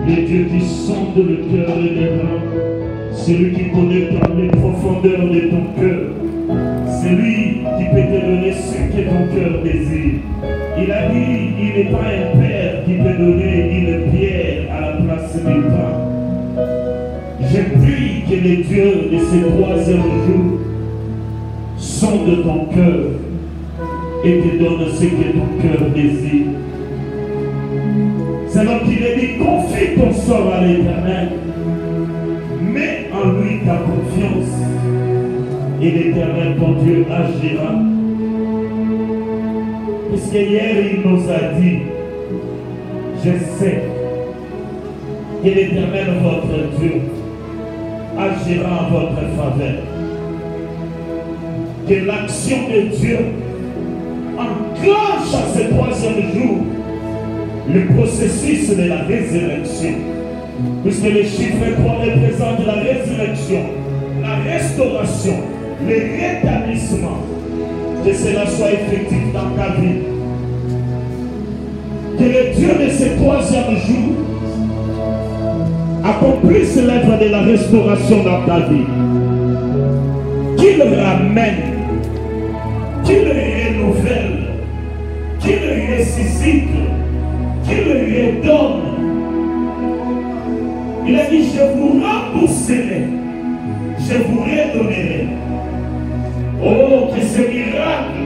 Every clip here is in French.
Le Dieu qui sonde le cœur et les reins, celui qui connaît les profondeurs de ton cœur, c'est lui qui peut te donner ce que ton cœur désire. Il a dit, il n'est pas un père qui peut donner une pierre à la place du pain. Je prie que le Dieu de ce troisième jour sonde ton cœur et te donne ce que ton cœur désire. C'est donc qu'il est dit, confie ton sort à l'Éternel. Mets en lui ta confiance. Et l'Éternel, ton Dieu, agira. Puisque hier, il nous a dit, je sais que l'Éternel, votre Dieu, agira en votre faveur. Que l'action de Dieu enclenche à ce troisième jour le processus de la résurrection. Puisque le chiffre 3 représente la résurrection, la restauration, le rétablissement. Que cela soit effectif dans ta vie. Que le Dieu de ce troisième jour accomplisse l'œuvre de la restauration dans ta vie. Qu'il ramène, qu'il renouvelle, qu'il ressuscite, qu'il redonne. Il a dit, je vous rembourserai, je vous redonnerai. Oh, que ce miracle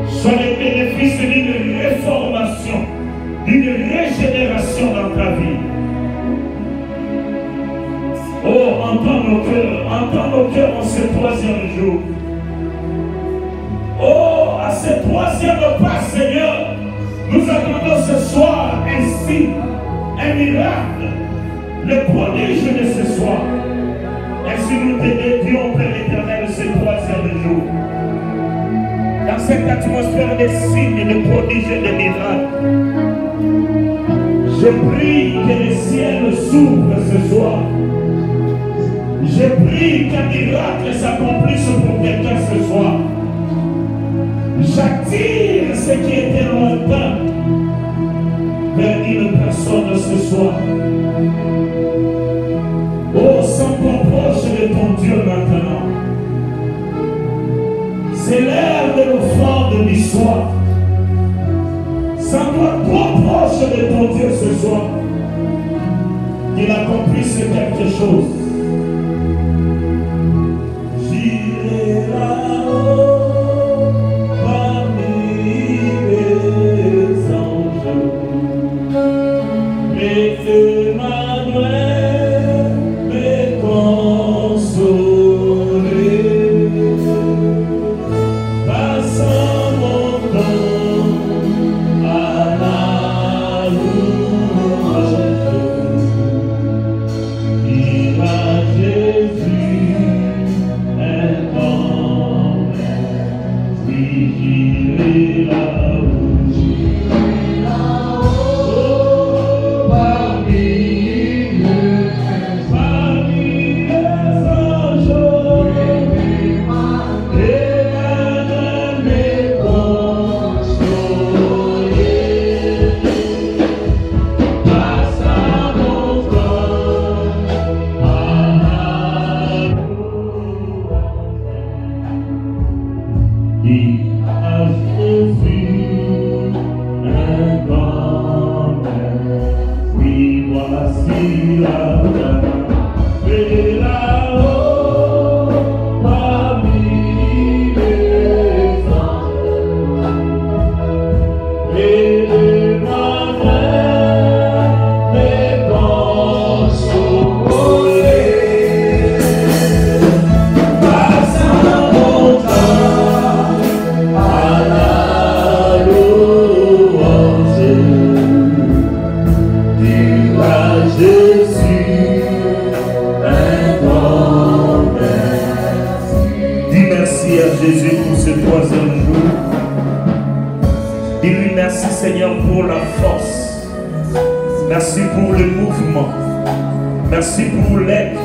soit le bénéfice d'une réformation, d'une régénération dans ta vie. Oh, entends nos cœurs en ce troisième jour. Oh, à ce troisième pas, Seigneur, nous attendons ce soir ainsi un miracle, le prodige de ce soir. Ainsi nous te dédions, Père éternel, ce troisième jour. Dans cette atmosphère de signes, de prodiges et de miracles, je prie que le ciel s'ouvre ce soir. Je prie qu'un miracle s'accomplisse pour quelqu'un ce soir. J'attire ce qui était lointain vers une personne ce soir. Oh, sens-toi proche de ton Dieu maintenant. soir. Sens-toi trop proche de ton Dieu ce soir. Qu'il accomplisse quelque chose. J'irai là-haut parmi les anges. Et Emmanuel me consoler. Passant mon temps à la louange. Il a Jésus un homme. Oui, j'irai là-haut. Jésus pour ce troisième jour. Dis-lui merci Seigneur pour la force. Merci pour le mouvement. Merci pour l'aide.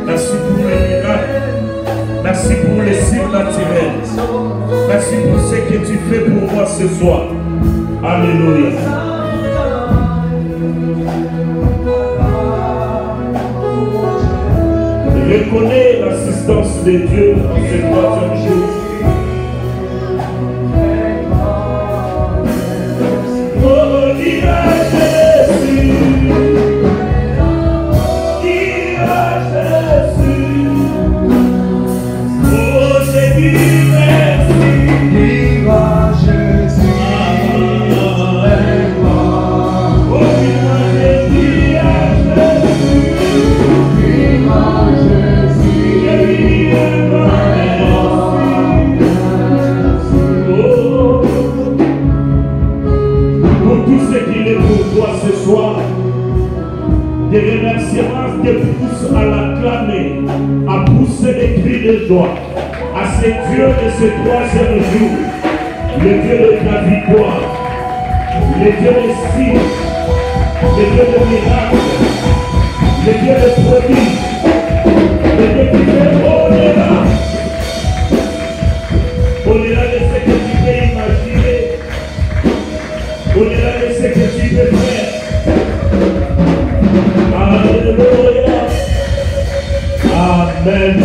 Merci pour les miracles. Merci pour les surnaturels. Merci pour ce que tu fais pour moi ce soir. Alléluia. Reconnais l'assistance de Dieu en ce troisième jour. Oh, dis à Jésus, dis à Jésus, oh, j'ai dit merci, dis à Jésus, oh, dis à Jésus, ce soir, des remerciements te poussent à l'acclamer, à pousser des cris de joie à ce Dieu de ce troisième jour, le Dieu de ta victoire, le Dieu de signes, le Dieu de miracles, le Dieu de prodiges, le Dieu qui fait au-delà de ce que tu peux imaginer, au-delà de ce que tu peux faire. Alléluia. Amen.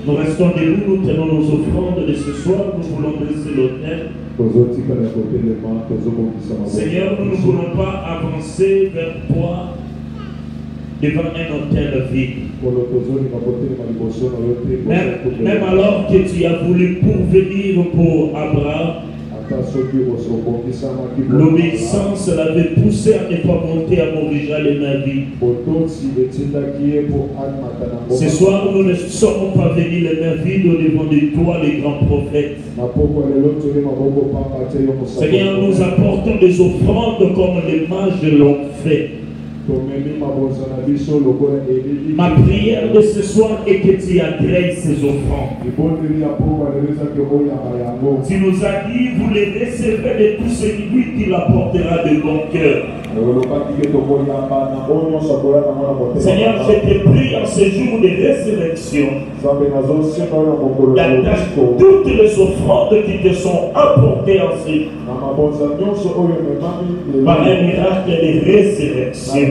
Nous restons debout, nous tenons nos offrandes de ce soir, nous voulons dresser l'autel. Seigneur, nous ne voulons pas avancer vers toi devant un autel vide. Même alors que tu as voulu pourvenir pour Abraham, l'obéissance l'avait poussé à ne pas monter à Montréal et ma vie. Ce soir, nous ne sommes pas venus les mains vides au devant de toi, les grands prophètes. Seigneur, nous apportons des offrandes comme les mages l'ont fait. Ma prière de ce soir est que tu agrées ces offrandes. Tu nous as dit, vous les recevez de tout celui qui l'apportera de bon cœur. Seigneur, je te prie en ce jour de résurrection, d'attacher toutes les offrandes qui te sont apportées en ce par un miracle de résurrection,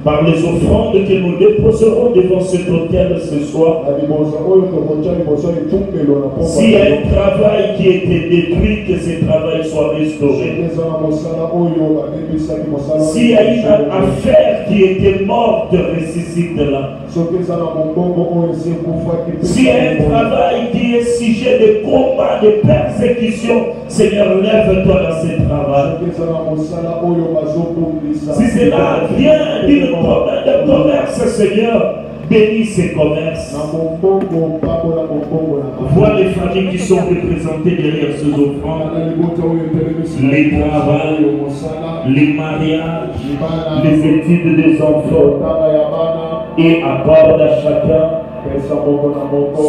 par les offrandes que nous déposerons devant cet autel ce soir. S'il y a un travail qui était détruit, que ce travail soit restauré. S'il y a une affaire qui était morte, ressuscite-la. S'il y a un travail qui est sujet de combat, de persécution, Seigneur, lève-toi dans ce travail. Si cela vient d'une promesse de commerce, Seigneur, bénis ces commerces. Vois les familles qui sont représentées derrière ces offrandes. Les travails, les mariages, les études des enfants. Et accorde à chacun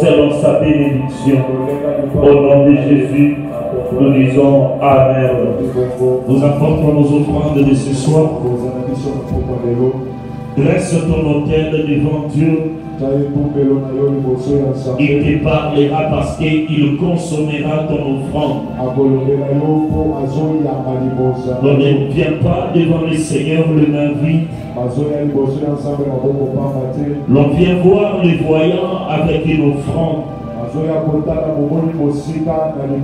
selon sa bénédiction. Au nom de Jésus, nous disons Amen. Nous apportons nos offrandes de ce soir. Dresse ton autel devant Dieu. Il te parlera parce qu'il consommera ton offrande. On ne vient pas devant le Seigneur le main vide. L'on vient voir les voyants avec une offrande.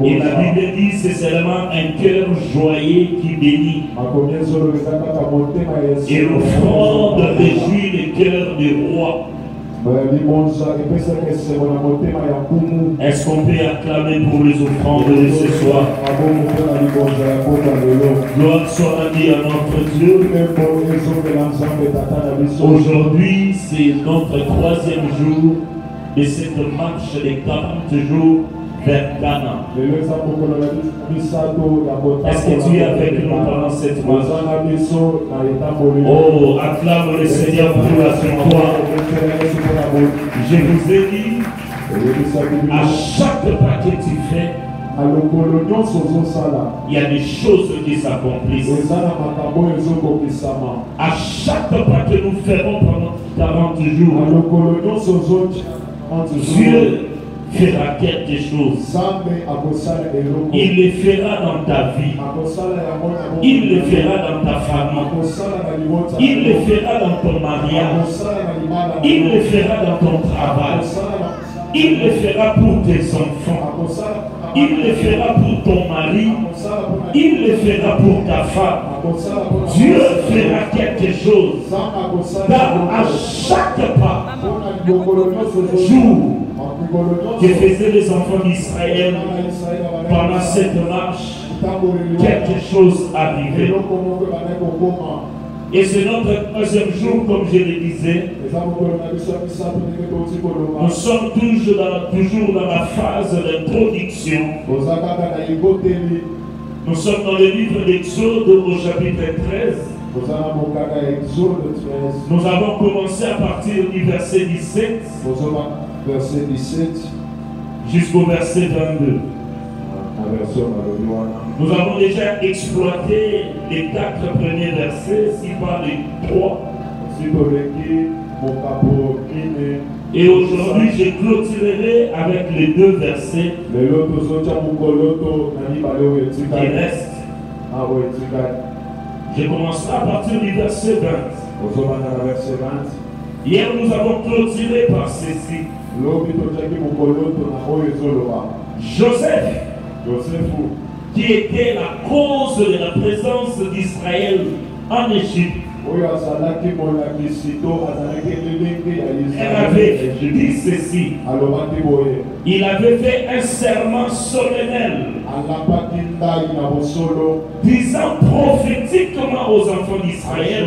Et la Bible dit c'est seulement un cœur joyeux qui bénit. Et l'offrande réjouit le cœur du roi. Est-ce qu'on peut acclamer pour les offrandes de ce soir? Gloire soit rendue à notre Dieu. Aujourd'hui, c'est notre 3e jour de cette marche de 40 jours vers Canaan. Est-ce que tu es avec nous pendant cette marche? Oh, acclame le Seigneur pour la victoire. Je vous ai dit, à chaque pas que tu fais, il y a des choses qui s'accomplissent. À chaque pas que nous ferons pendant 40 jours, Dieu fera quelque chose. Il le fera dans ta vie. Il le fera dans ta famille. Il le fera dans ton mariage. Il le fera dans ton travail. Il le fera pour tes enfants. Il le fera pour ton mari. Il le fera pour ta femme. Dieu fera quelque chose. Car à chaque pas, jour, que faisaient les enfants d'Israël pendant cette marche, quelque chose arrivait. Et c'est notre 3e jour, comme je le disais. Nous sommes toujours dans la phase d'introduction. Nous sommes dans le livre d'Exode au chapitre 13. Nous avons commencé à partir du verset 17 jusqu'au verset 22. Nous avons déjà exploité les 4 premiers versets, si pas les 3. Et aujourd'hui, je clôturerai avec les 2 versets qui restent. Je commencerai à partir du verset 20. Hier, nous avons clôturé par ceci. Joseph, qui était la cause de la présence d'Israël en Égypte, elle avait dit ceci. Il avait fait un serment solennel disant prophétiquement aux enfants d'Israël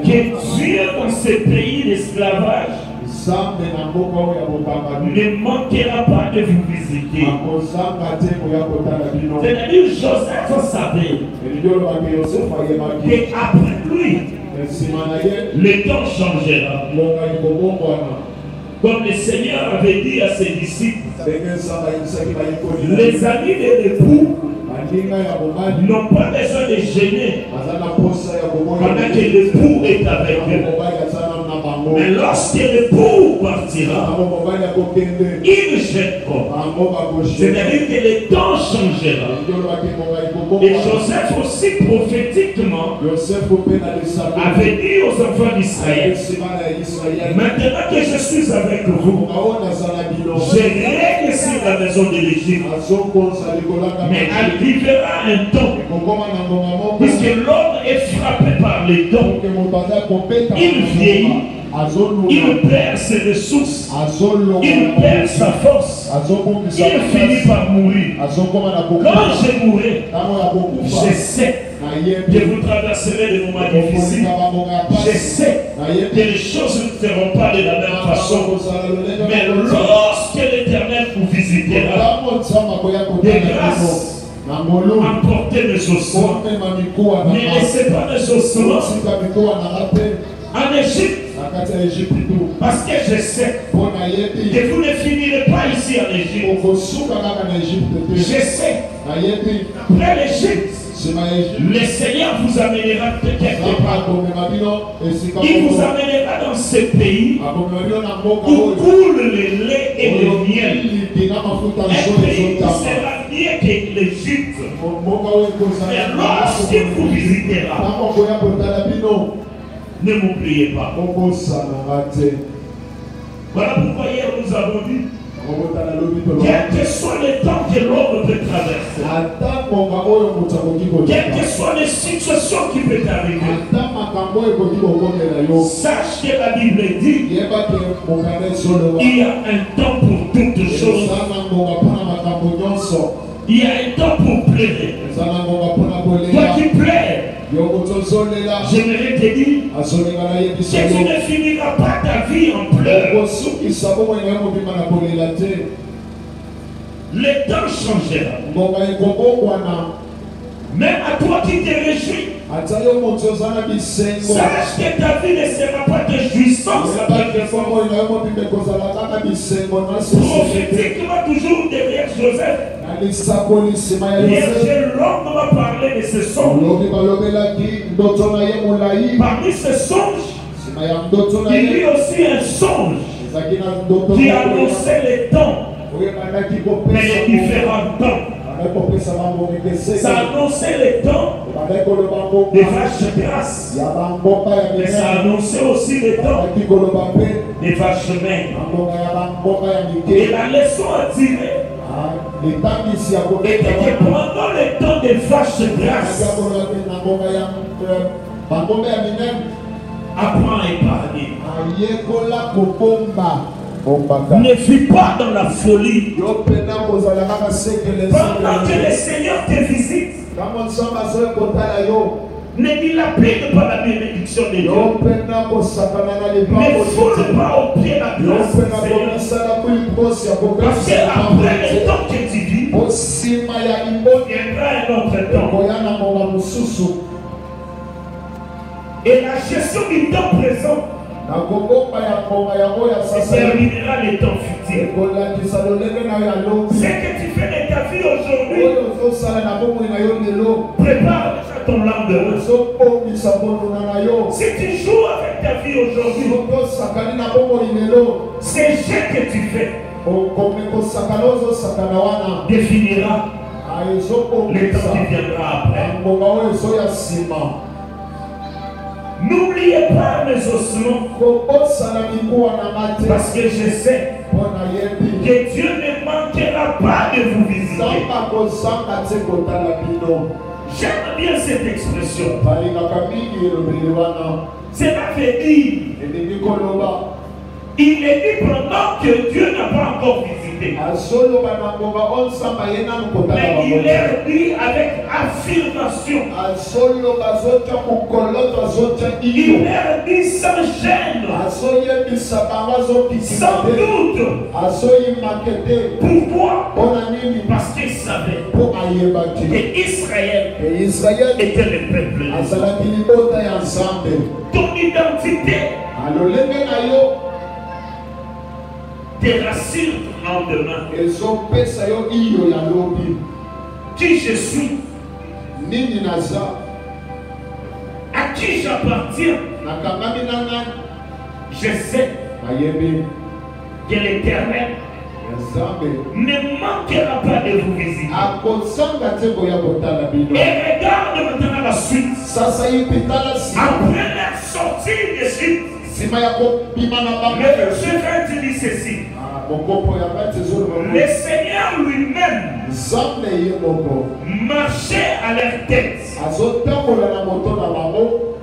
que Dieu dans ce pays d'esclavage ne manquera pas de vous visiter. C'est-à-dire Joseph savait qu'après lui, le temps changera. Comme le Seigneur avait dit à ses disciples, les amis de l'époux n'ont pas besoin de gêner pendant que l'époux est avec eux. Mais lorsque l'époux partira, ils jetteront. C'est-à-dire que le temps changera. Et Joseph aussi prophétiquement avait dit aux enfants d'Israël, maintenant que je suis avec vous, je règne sur la maison de l'Égypte. Mais arrivera un temps, puisque l'homme est frappé par les dons, il vieillit, il perd ses ressources, il perd sa force, il finit par mourir. Quand je mourrai, je sais que vous traverserez des moments difficiles. Je sais que les choses ne seront pas de la même façon. Mais lorsque l'Éternel vous visitera, de grâce, emportez mes ossements. Ne laissez pas mes ossements en Égypte. Parce que je sais que vous ne finirez pas ici en Égypte. Je sais, après l'Égypte, le Seigneur vous amènera quelque part. Il vous amènera dans ce pays où coule le lait et le miel. Un pays qui sera mieux que l'Égypte. Mais lorsqu'il vous visitera, ne m'oubliez pas. Voilà pourquoi hier nous avons dit, quel que soit le temps que l'homme peut traverser, quelles que soient les situations qui peuvent arriver, sache que la Bible dit, il y a un temps pour toutes choses. Il y a un temps pour pleurer. Toi qui pleures, j'aimerais te dire que tu ne finiras pas ta vie en pleurs. Le temps changera. Même à toi qui te réjouis, sache que ta vie ne sera pas de jouissance. Prophétiquement toujours derrière Joseph, l'homme m'a parlé de ce songe. Parmi ces songes, il y a aussi un songe qui annonçait les temps, mais les différents temps. Ça annonçait les temps des vaches grasses, mais ça annonçait aussi les temps des vaches maigres. Et la leçon à tirer était que pendant le temps des vaches grasses, apprends à épargner. Ne vis pas dans la folie. Pendant que le Seigneur te visite, ne dilapide pas la bénédiction de Dieu. Ne foule pas au pied la grâce du Seigneur. Parce qu'après le temps que tu vis, viendra un autre temps. Et la gestion du temps présent terminera les temps futurs. Ce que tu fais de ta vie aujourd'hui, prépare déjà ton lendemain. Si tu joues avec ta vie aujourd'hui, ces jeux que tu fais définira le temps qui viendra après. N'oubliez pas mes ossements, parce que je sais que Dieu ne manquera pas de vous visiter. J'aime bien cette expression. Cela veut dire, il est dit pendant que Dieu n'a pas encore visité. Mais il est dit avec affirmation. Il est dit sans gêne, sans doute. Pourquoi? Parce qu'il savait que Israël était le peuple. Ton identité te rassure ton lendemain. qui je suis, nini naza, à qui j'appartiens, nakangami na nani, je sais nayebi que l'Éternel Nzambe ne manquera pas de vous visiter. akosanga te koya kotala bino. Et regarde maintenant la suite. Sasa hii pitala sima Après la sortie d'Égypte, sima ya kopima na le bango. verset 20 dit ceci. Mokopo ya bati zolo bango. Le Seigneur lui-même Nzambe ye moko marchait à leur tête. azotambola na moto na bango.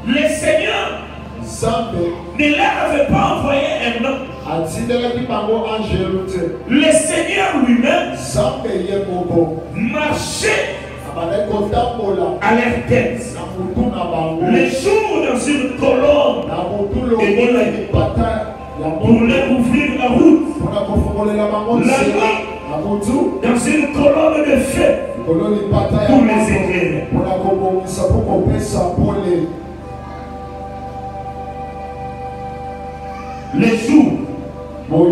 Le Seigneur Nzambe ne leur avait pas envoyé un homme. atindelaki bango angelu te. Le Seigneur lui-même Nzambe ye moko marchait abandaki kotambola à leur tête. na motu na bango. Les jours dans une colonne Na motu lokola lipata ya pour moto leur ouvrir la route. mpona kofongolela bango La nzela nuit na motu dans une colonne de feu likolo lipata ya pour les moto éclairer. mpona kobongisa mpo kopesa pole. Les jours, Moi,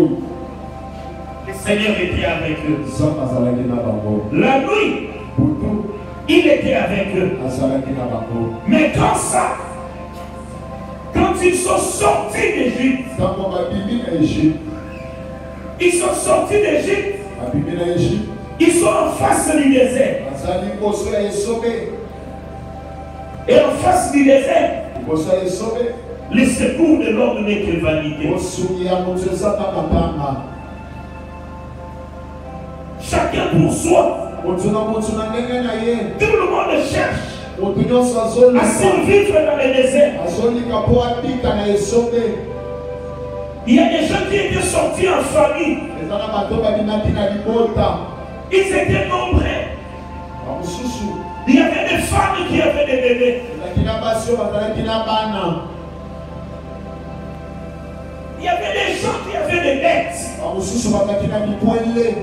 le Seigneur était avec eux. Nzambe azalaki na bango. La nuit, Butu il était avec eux. azalaki na bango. Mais quand ça, quand ils sont sortis d'Égypte, Ntango babimi na Égypte, ils sont sortis d'Égypte, babimi na Égypte, ils sont en face du désert. bazali liboso ya esobe. Et en face du désert, Liboso ya esobe, le secours de l'homme n'est que vanité. mosungi ya moto eza kaka mpanga. Chacun pour soi. Moto na ndenge na ye. Tout le monde cherche Moto nyonso à azolika. survivre dans le désert. Azolika mpo abika na esobe. Il y a des gens qui étaient sortis en famille. Eza na bato babimaki na libota. Ils étaient nombreux. Bamosusu Il y avait des femmes qui avaient des bébés. ezalaki na basi oyo bazalaki na bana. Il y avait des gens qui avaient des dettes. Bamosusu bazalaki na bibwele.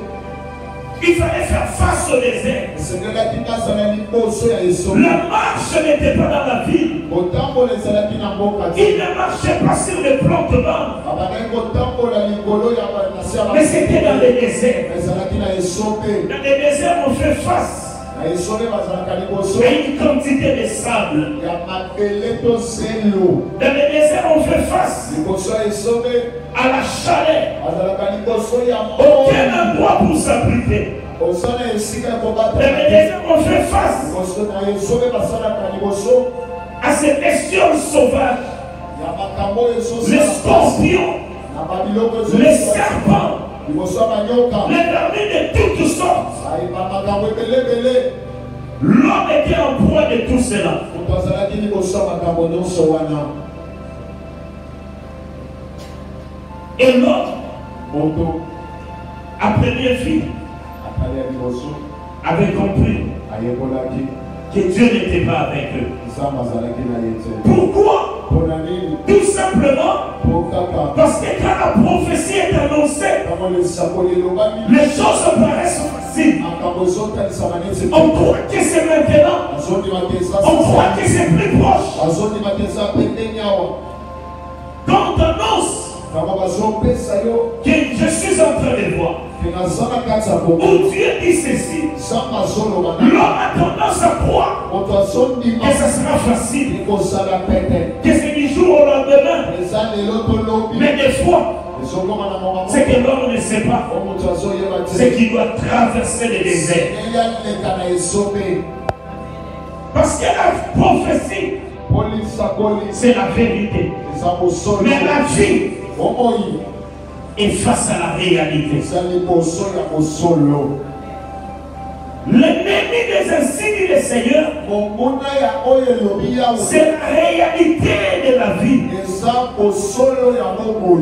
Il fallait faire face au désert. esengelaki bazala liboso ya esobe. La marche n'était pas dans la ville. kotambola ezalaki na mboka te. Il ne marchait pas sur les plantements. abandaki kotambola likolo ya nase ya Mais c'était dans le désert. ezalaki na esobe. Dans le désert, on fait face na esobe bazalaka liboso à une quantité de sable. ya mabele to zelo. Dans le désert, on fait face liboso ya esobe à la chaleur. bazalaka liboso ya Aucun endroit pour s'abriter. osala esika ya Dans kobata le désert, on fait face liboso na esobe basalaka liboso à ces bestioles sauvages, ya makambo oyo les ezosala scorpions, na babiloko les serpents, liboso ya banyoka les vermines de toutes sortes. makambo ebelebele. L'homme était en proie de tout cela. moto azalaki liboso ya makambo nyonso wana. Et l'homme, moto à première vue, atali ya liboso avait compris ayekolaki que Dieu n'était pas avec eux. nzambe azalaki na ye te. Pourquoi? mpona nini? Tout simplement po kaka parce que quand la prophétie est annoncée, ntango lisakoli elobami les choses paraissent faciles. makambo ezotalisaka neti On croit que c'est maintenant. azondima te eza On croit que c'est plus proche. azondima te eza pembeni awa. Quand on annonce ntango bazopesa yo que je suis en train de voir, ke naza na kati ya où bomo Dieu dit ceci, nzambe azoloba l'homme na a tendance à croire moto azondima que ça sera facile, ekozala pete que c'est du jour au lendemain. eza lelo tolobi Mais des fois, ezokoma na moma c'est que l'homme ne sait pas o moto azoyeba ce te qu'il doit traverser le désert. eyaleka na esobe Parce que la prophétie, polisakoli c'est la vérité. eza bosolo Mais la vie bomoi est face à la réalité. eza liboso ya bosolo. L'ennemi des insignes du Seigneur, monguna ya oyo elobi yawe c'est la réalité de la vie. eza bosolo ya bomoi.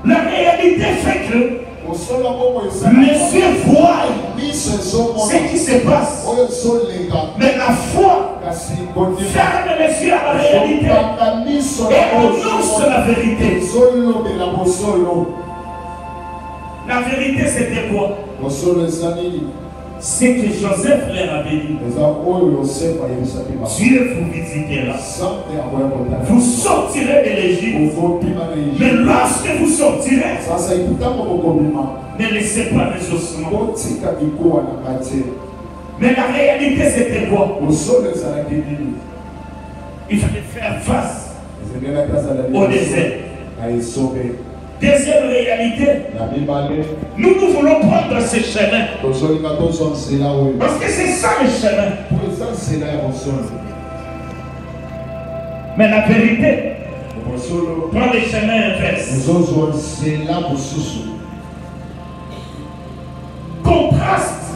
La réalité fait que bosolo ya bomoi eza les yeux voient miso ce ezomona qui se passe. oyo ezoleka Mais la foi kasi kondima ferme les yeux à la réalité ezokanga miso et ya annonce la vérité. ezolobela bosolo. La vérité, c'était quoi? bosolo eza nini? Ce que Joseph leur avait dit. Dieu vous visitera. Vous sortirez de l'Égypte. Mais lorsque vous sortirez, ne laissez pas les ossements. Mais la réalité c'était quoi? Il fallait faire face au désert. Deuxième réalité, nous voulons prendre ce chemin. Parce que c'est ça le chemin. Mais la vérité, prends le chemin inverse. Contraste.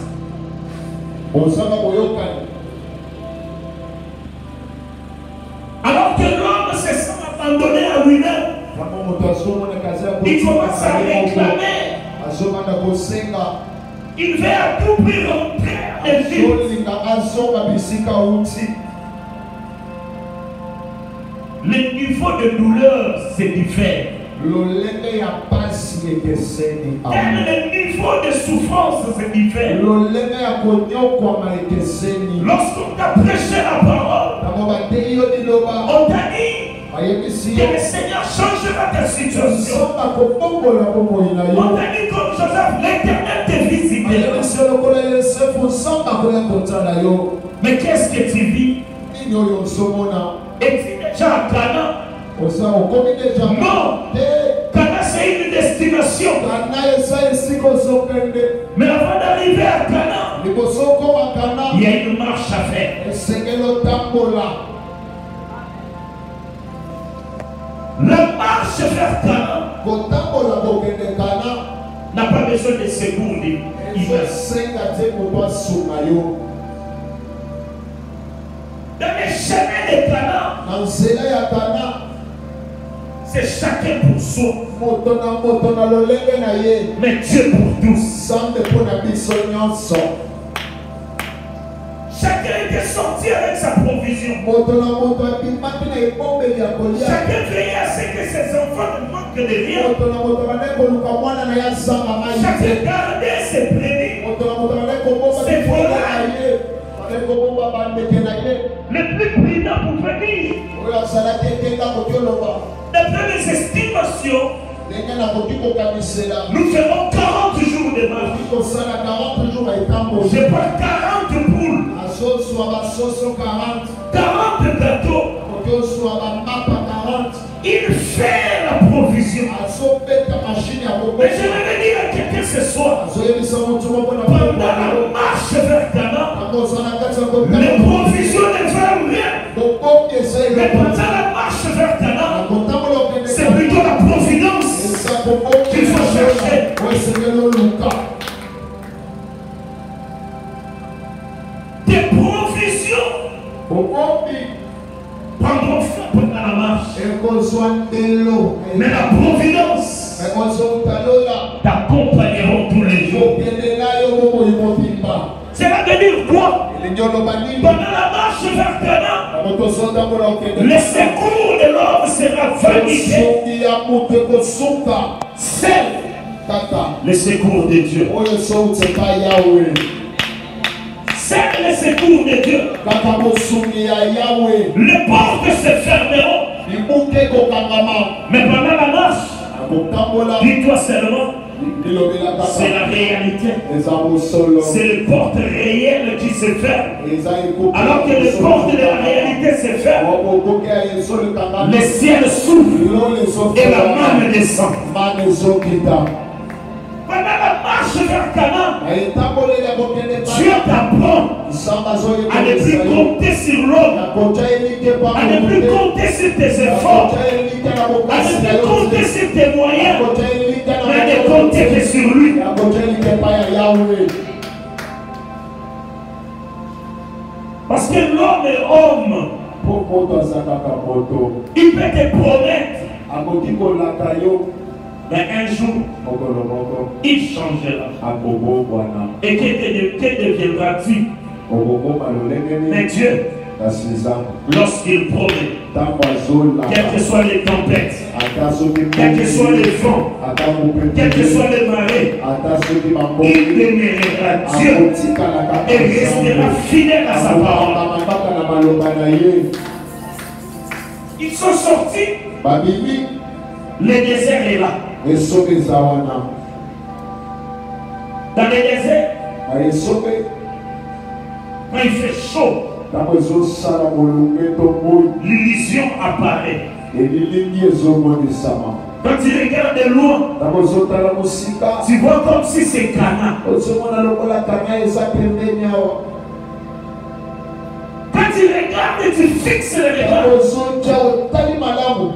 Alors que l'homme se sent abandonné à lui-même, il commence à réclamer. Il veut à tout prix rentrer en Égypte. Le niveau de douleur se diffère. Le niveau de souffrance se diffère. Lorsqu'on t'a prêché la parole, on t'a dit que le Seigneur changera ta situation. On t'a dit comme Joseph, l'Éternel te visitera. Mais qu'est-ce que tu vis? Es-tu déjà à Canaan? Non! Canaan c'est une destination. Mais avant d'arriver à Canaan, il y a une marche à faire. La marche vers Canaan n'a pas besoin de secondes. Dans les chemins de Canaan, c'est chacun pour soi. Mais Dieu pour tous. Chacun était sorti avec sa provision. Chacun veillait à ce que ses enfants ne manquent de rien. Chacun gardait ses brebis, ses volailles. Le plus prudent pouvait dire, d'après mes estimations, nous ferons 40 jours de marche. Je prends 40 poules, 40 bateaux. Il fait la provision. Mais je vais dire à quelqu'un ce soir, pendant la marche vers Canaan, les provisions ne feront rien. Mais pendant la marche vers Canaan, c'est plutôt la providence qu'il faut chercher. Des provisions prendront fin pendant la marche. Mais la providence t'accompagneront tous les jours. Cela veut dire quoi? Pendant la marche vers Canaan, le secours de l'homme sera vanité. C'est le secours de Dieu. C'est le secours de Dieu. Les portes se fermeront. Mais pendant la marche, dis-toi seulement, c'est la réalité. C'est les portes réelles qui se ferment. Alors que les portes de la réalité se ferment, le ciel s'ouvre et la manne descend. Pendant la marche vers Canaan, Dieu t'apprend à ne plus compter sur l'homme, à ne plus compter sur tes efforts, à ne plus compter sur tes moyens, mais de compter que sur lui. Parce que l'homme est homme. Il peut te promettre. Mais un jour, il changera. Et que deviendras-tu? Mais Dieu, lorsqu'il promet, quelles que soient les tempêtes, quel que soit le vent, quel que soit le marée, il demeurera Dieu et restera fidèle à sa parole. Ils sont sortis, le désert est là. Dans le désert, quand il fait chaud, l'illusion apparaît. Quand tu regardes de loin, tu vois comme si c'est Cana. Quand tu regardes et tu fixes le regard,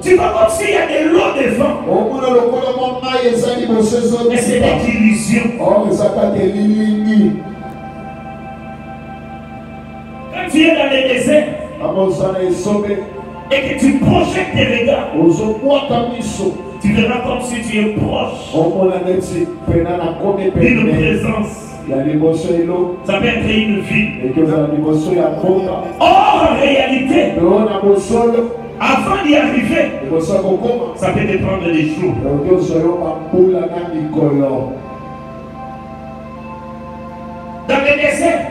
tu vois comme s'il y a de l'eau devant. Mais c'est des illusions. Quand tu es dans le désert et que tu projettes tes regards, tu verras comme si tu es proche d'une présence. Ça peut être une ville. Or, en réalité, avant d'y arriver, ça peut te prendre des jours. Dans le désert,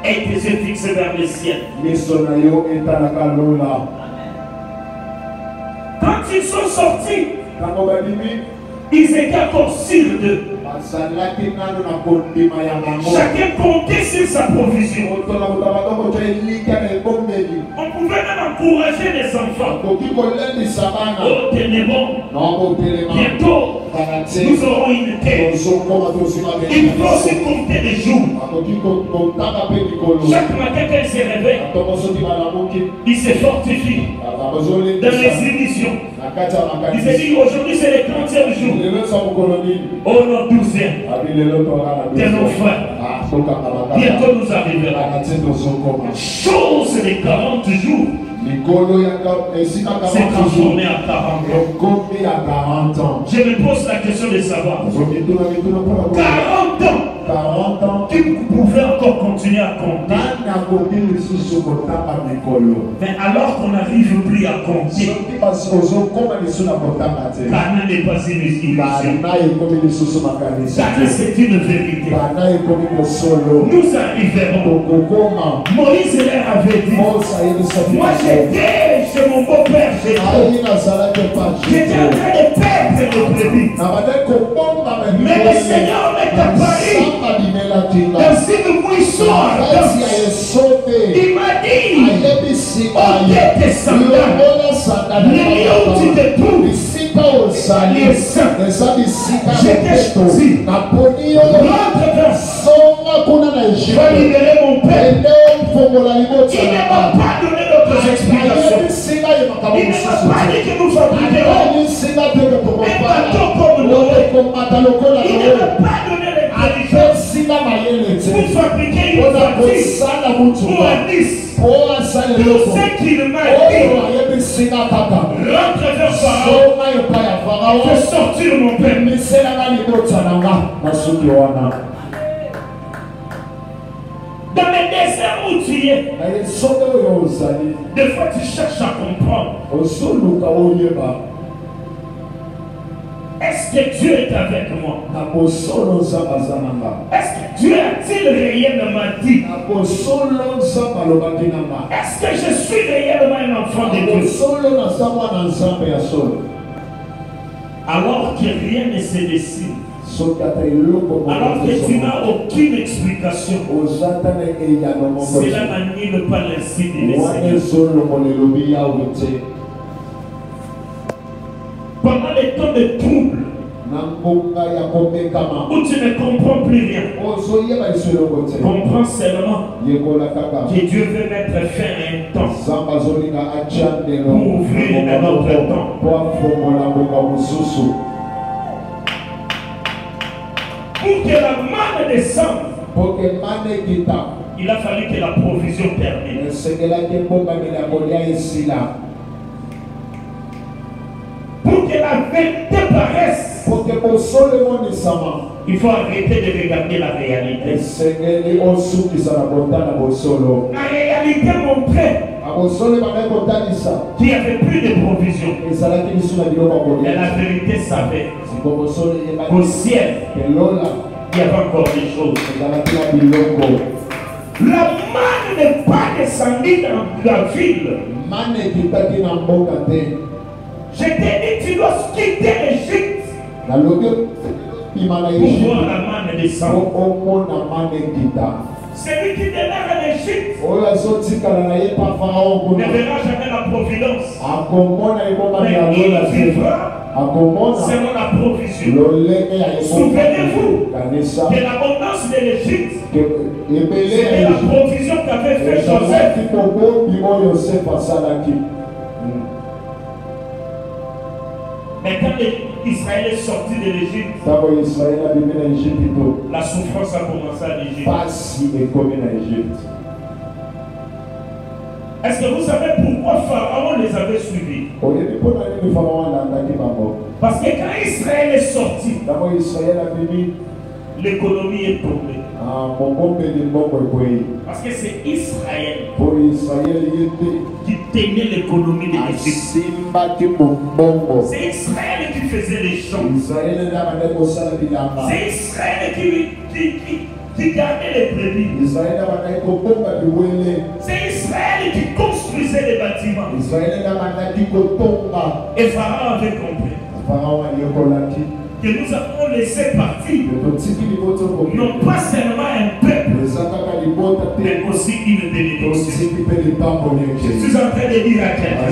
et tes yeux fixés vers le ciel. Quand ils sont sortis, ils étaient encore sûrs d'eux. Chacun comptait sur sa provision. On pouvait même encourager les enfants. Oh, tenez bon. Bientôt, nous aurons une terre. Il faut aussi compter les jours. Chaque matin quand il se réveille, il se fortifie dans les illusions. Il se dit aujourd'hui c'est le 30e jour. Oh non, 12e. T'es nos frères. Bientôt nous arriverons. Chose des 40 jours. C'est transformé à 40 ans. Je me pose la question de savoir. 40 ans. Tu pouvais encore continuer à compter. Mais alors qu'on n'arrive plus à compter, Cana n'est pas une illusion. Cana c'est une vérité. Nous arriverons. Moïse leur avait dit, moi j'étais chez mon beau-père, j'étais en train de perdre le brebis. Mais le Seigneur m'est apparu dans une moisson ardente. Il m'a dit, ôte tes sandales, les lieux où tu te trouves, les saints, j'étais choisi. Rentre vers je vais libérer mon père. Il ne m'a pas donné d'autres explications. Il ne m'a pas dit que nous fabriquerons un bateau comme Noé. Il ne m'a pas donné pour fabriquer une voiture ou un Nice. Tout ce qu'il m'a dit, rentre vers Pharaon, fais sortir mon père. Dans le désert où tu es, des fois tu cherches à comprendre. Est-ce que Dieu est avec moi? Est-ce que Dieu a-t-il réellement dit? Est-ce que je suis réellement un enfant de Dieu? Alors que rien ne se dessine. Alors que tu n'as aucune explication, cela n'annule pas l'insigne du Seigneur. Pendant les temps de trouble, où tu ne comprends plus rien, comprends seulement que Dieu veut mettre fin à un temps pour ouvrir un autre temps. Pour que la manne descende, il a fallu que la provision termine. Pour que la vérité paraisse, il faut arrêter de regarder la réalité. La réalité montrée qui n'avait plus de provision. Et la vérité savait qu'au ciel, il y avait encore des choses. La manne n'est pas descendue dans la ville. Je t'ai dit, tu dois quitter l'Égypte pour voir la manne descendre. Celui qui démarre en Égypte ne verra jamais la providence. Mais il vivra selon la provision. Souvenez-vous de l'abondance de l'Égypte. C'était la provision qu'avait fait Joseph. Mais quand Israël est sorti de l'Égypte, la souffrance a commencé en Égypte. Est-ce que vous savez pourquoi Pharaon les avait suivis? Parce que quand Israël est sorti, l'économie est tombée. Parce que c'est Israël qui tenait l'économie de l'Égypte. C'est Israël qui faisait les champs. C'est Israël qui gardait les brebis. C'est Israël qui construisait les bâtiments. Et Pharaon avait compris que nous avons laissé partir non pas seulement un peuple, mais aussi une bénédiction. Je suis en train de dire à quelqu'un,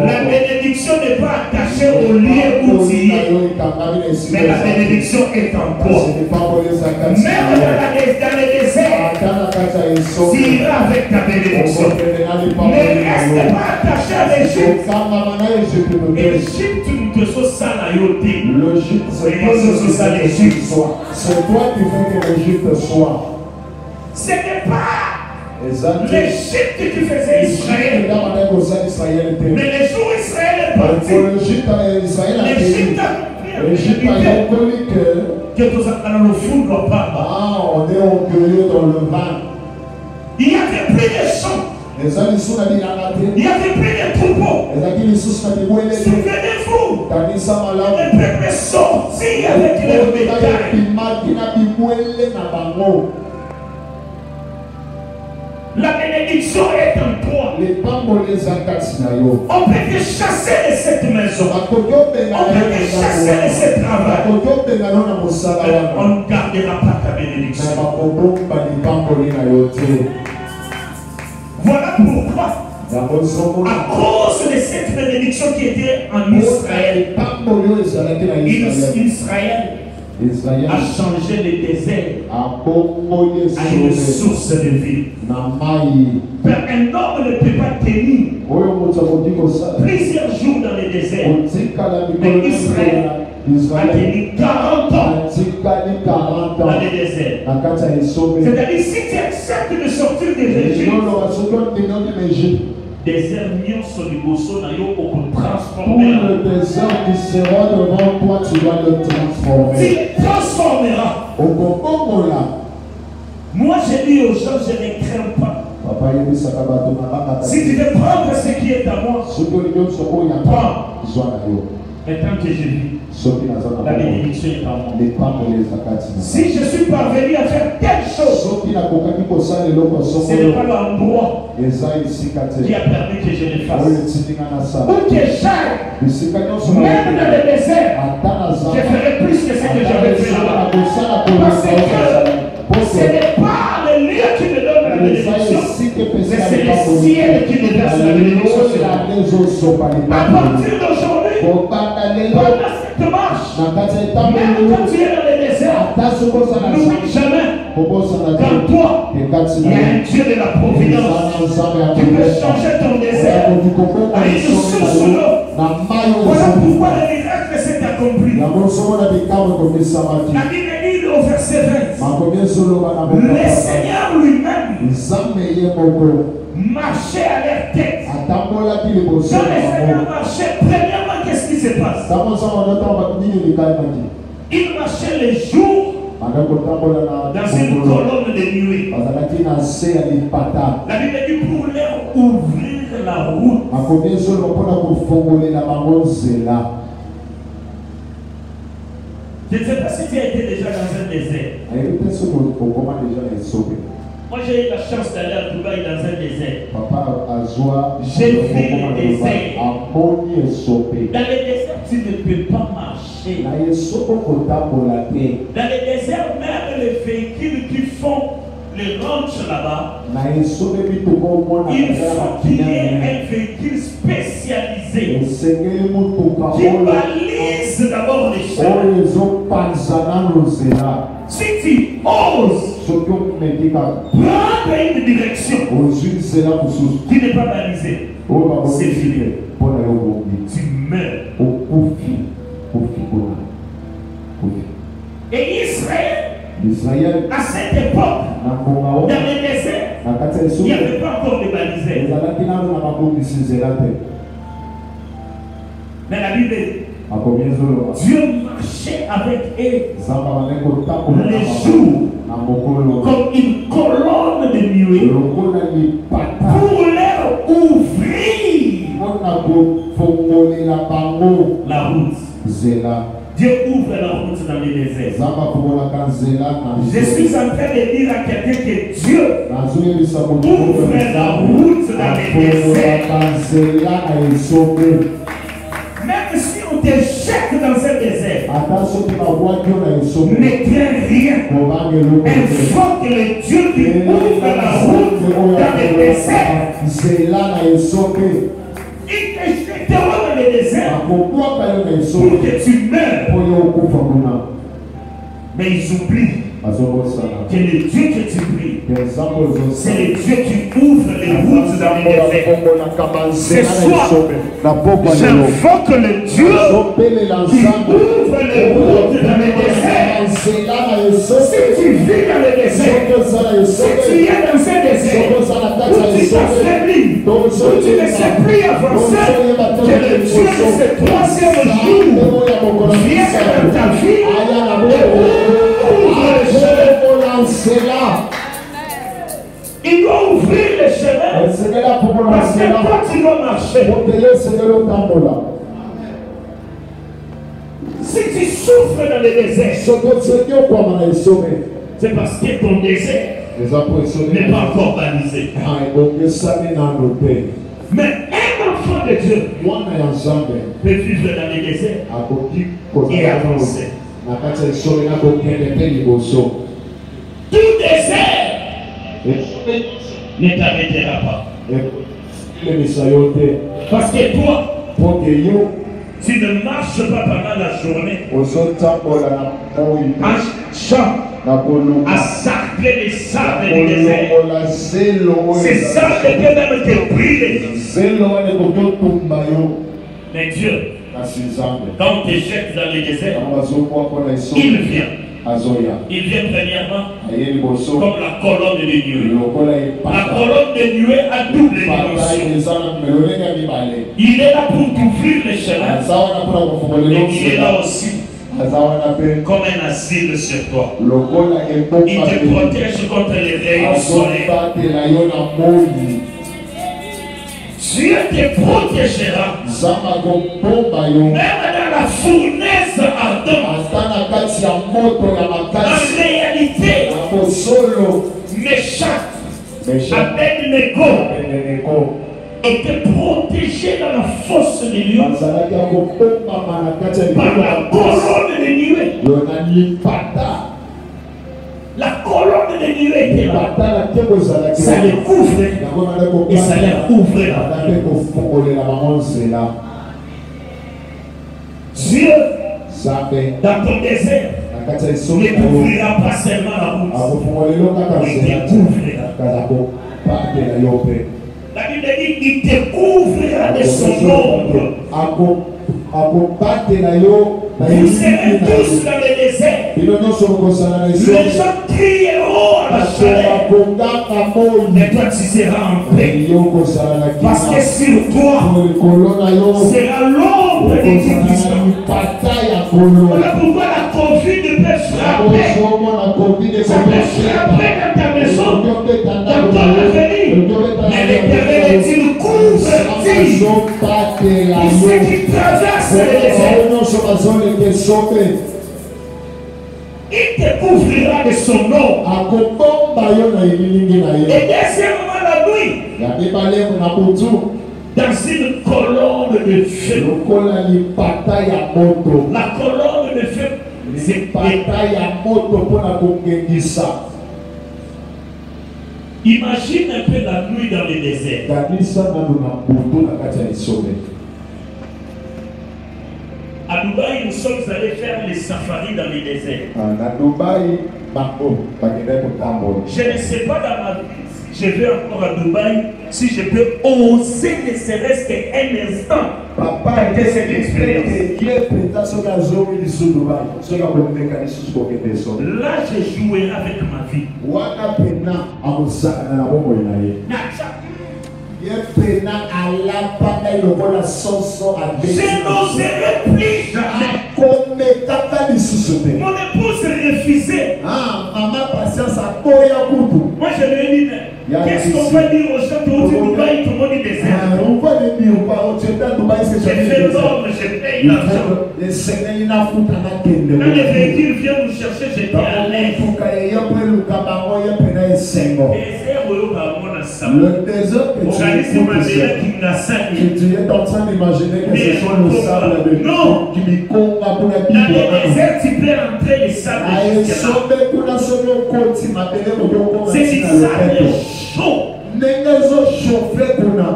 la bénédiction n'est pas attachée au lieu où tu es, mais la bénédiction est en toi. Même dans le désert, tu iras avec ta bénédiction. Ne reste pas attaché à l'Égypte. L'Égypte nous te L'Égypte, c'est toi qui fais que l'Égypte soit. Ce n'est pas l'Égypte qui faisait Israël. Mais les jours où Israël est parti, l'Égypte a compris que nous allons le foudre pas. On est orgueilleux dans le vin. Il y avait plus de champs. Il y avait plus de troupeaux. Souvenez-vous, le peuple est sorti avec le bétail. La bénédiction est en toi. On peut te chasser de cette maison. On peut te chasser de ce travail. On ne gardera pas ta bénédiction. Voilà pourquoi, à cause de cette bénédiction qui était en Israël, Israël a changé le désert à une source de vie. Un homme ne peut pas tenir plusieurs jours dans le désert. Mais Israël a tenu 40 ans dans le désert. C'est-à-dire, si tu acceptes de sortir des Égyptes, désert nyonso liboso na yo transformer. Tout le désert qui sera devant toi, tu dois le transformer. Tu transformeras. Moi, je dis aux gens, je ne crains pas. Si tu veux prendre ce qui est à moi, prends. Et tant que je vis, la bénédiction est en moi. Si je suis parvenu à faire telle chose, ce n'est pas l'endroit qui a permis que je le fasse. Ou que j'aille, même dans le désert, je ferai plus que ce que j'avais fait là-bas. Parce que ce n'est pas le lieu qui me donne la bénédiction, mais c'est le ciel qui me verse la bénédiction. À partir d'aujourd'hui, pendant cette marche, même quand tu es dans le désert, n'oublie jamais qu'en toi, il y a un Dieu de la providence qui peut changer ton désert à une source d'eau. Voilà pourquoi le miracle s'est accompli. La Bible dit au verset 20, le Seigneur lui-même marchait à leur tête. Quand le Seigneur marchait, premièrement, qu'est-ce qui se passe? Il marchait le jour dans une colonne de nuée. La Bible dit pour leur ouvrir la route. Je ne sais pas si tu as été déjà dans un désert. Moi j'ai eu la chance d'aller à Dubaï dans un désert. J'ai vu le désert. Dans le désert, tu ne peux pas marcher. Dans le désert, même les véhicules qui font les ranchs là-bas, il faut qu'il y ait un véhicule spécialisé qui balise d'abord les chemins. Si tu oses prendre une direction qui n'est pas balisée, c'est fini. Tu meurs. Et Israël, à cette époque, dans le désert, il n'y avait pas encore de balisés. Mais la Bible dit, Dieu marchait avec eux les jours comme une colonne de nuée pour leur ouvrir la route. Dieu ouvre la route dans le désert. Je suis en train de dire à quelqu'un que Dieu ouvre la route dans le désert. Même si on te jette dans un désert, ne crains rien. Il faut que le Dieu qui ouvre la route dans le désert, il te jettera dans le désert pour que tu meurs. Mais ils oublient que le Dieu que tu pries, c'est le Dieu qui ouvre les routes dans les déserts. Ce soir, j'invoque le Dieu qui ouvre les routes dans les déserts. Si tu vis dans le désert, si tu es dans un désert, où tu t'affaiblis, où tu ne sais plus avancer, que le Dieu de ce troisième jour vienne dans ta vie et ouvre les chemins. Il doit ouvrir les chemins parce que quand tu dois marcher, si tu souffres dans le désert, c'est parce que ton désert n'est pas encore balisé. Mais un enfant de Dieu peut vivre dans le désert et avancer. Tout désert ne t'arrêtera pas. Parce que toi, tu ne marches pas pendant la journée en chant, à sarcler les sables du désert. Ces sables peuvent même te brûler. Mais Dieu, quand on te jette dans le désert, il vient. Il vient premièrement comme la colonne de nuée. La colonne de nuée a double dimension. Il est là pour t'ouvrir les chemins. Et il est là aussi comme un asile sur toi. Il te protège contre les rayons solaires. Dieu te protégera. Même dans la fournaise ardente. En réalité, Méchant, Abednego était protégé dans la fosse de lion par la colonne de nuée. La colonne de nuée était là. Ça les couvrait et ça les ouvrait la vie. Dieu, dans ton désert, ne t'ouvrira pas seulement la route, il t'ouvrira. La Bible dit qu'il te couvrira de son ombre. vous serez tous dans le désert. Les gens crieront à la chaleur. Mais toi, tu seras en paix. Parce que sur toi sera l'ombre de Christ. Voilà pourquoi la Covid peut frapper. Ça peut frapper dans ta maison, dans ton avenir. Mais l'Éternel est une couvre-tige pour ceux qui traversent le désert. Il te couvrira de son nom. Et deuxièmement, la nuit, dans une colonne de feu. La colonne de feu, c'est imagine un peu la nuit dans le désert. À Dubaï, nous sommes allés faire les safaris dans les déserts. Je ne sais pas dans ma vie si je vais encore à Dubaï, si je peux oser ne serait-ce qu'un instant tenter cette expérience. Là, je jouerai avec ma vie. Je n'oserai plus jamais. Mon épouse refusait. Moi je lui ai dit, qu'est-ce qu'on va dire aux gens qui ont Dubaï, tout le monde est désert. J'ai fait l'ordre, je paye l'argent. Quand les véhicules viennent nous chercher, j'étais à l'aise. Le désert que tu es en train d'imaginer que ce soit le sable de non. Qui me combat pour la Dans le désert, tu peux entrer les sables. C'est du sable chaud.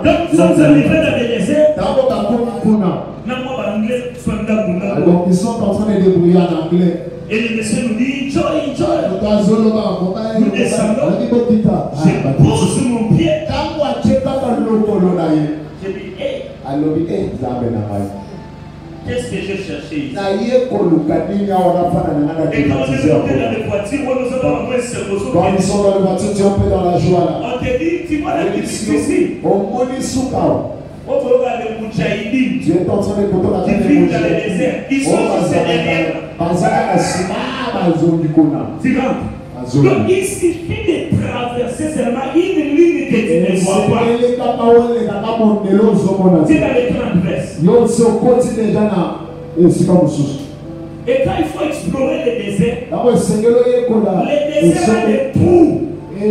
Quand nous sommes arrivés dans le désert, alors ils sont en train de débrouiller en anglais. Et le monsieur nous dit, enjoy, enjoy. Nous descendons. Je pose mon pied. Je dis, hey. Qu'est-ce que j'ai cherché ici? Et quand on est monté dans les voitures, nous avons envoyé ce roseau. Quand ils sont dans les voitures, tu es dans la joie là. On te dit, tu vois la petite ici. On peut voir les Moudjahidines. Tu es en train de côté la qui vivent dans le désert. Ils sont juste derrière. Tu rentres. Donc il suffit de traverser seulement une ligne que tu ne vois pas. C'est dans les grandes vestes. Et quand il faut explorer le désert, le désert a des trous. La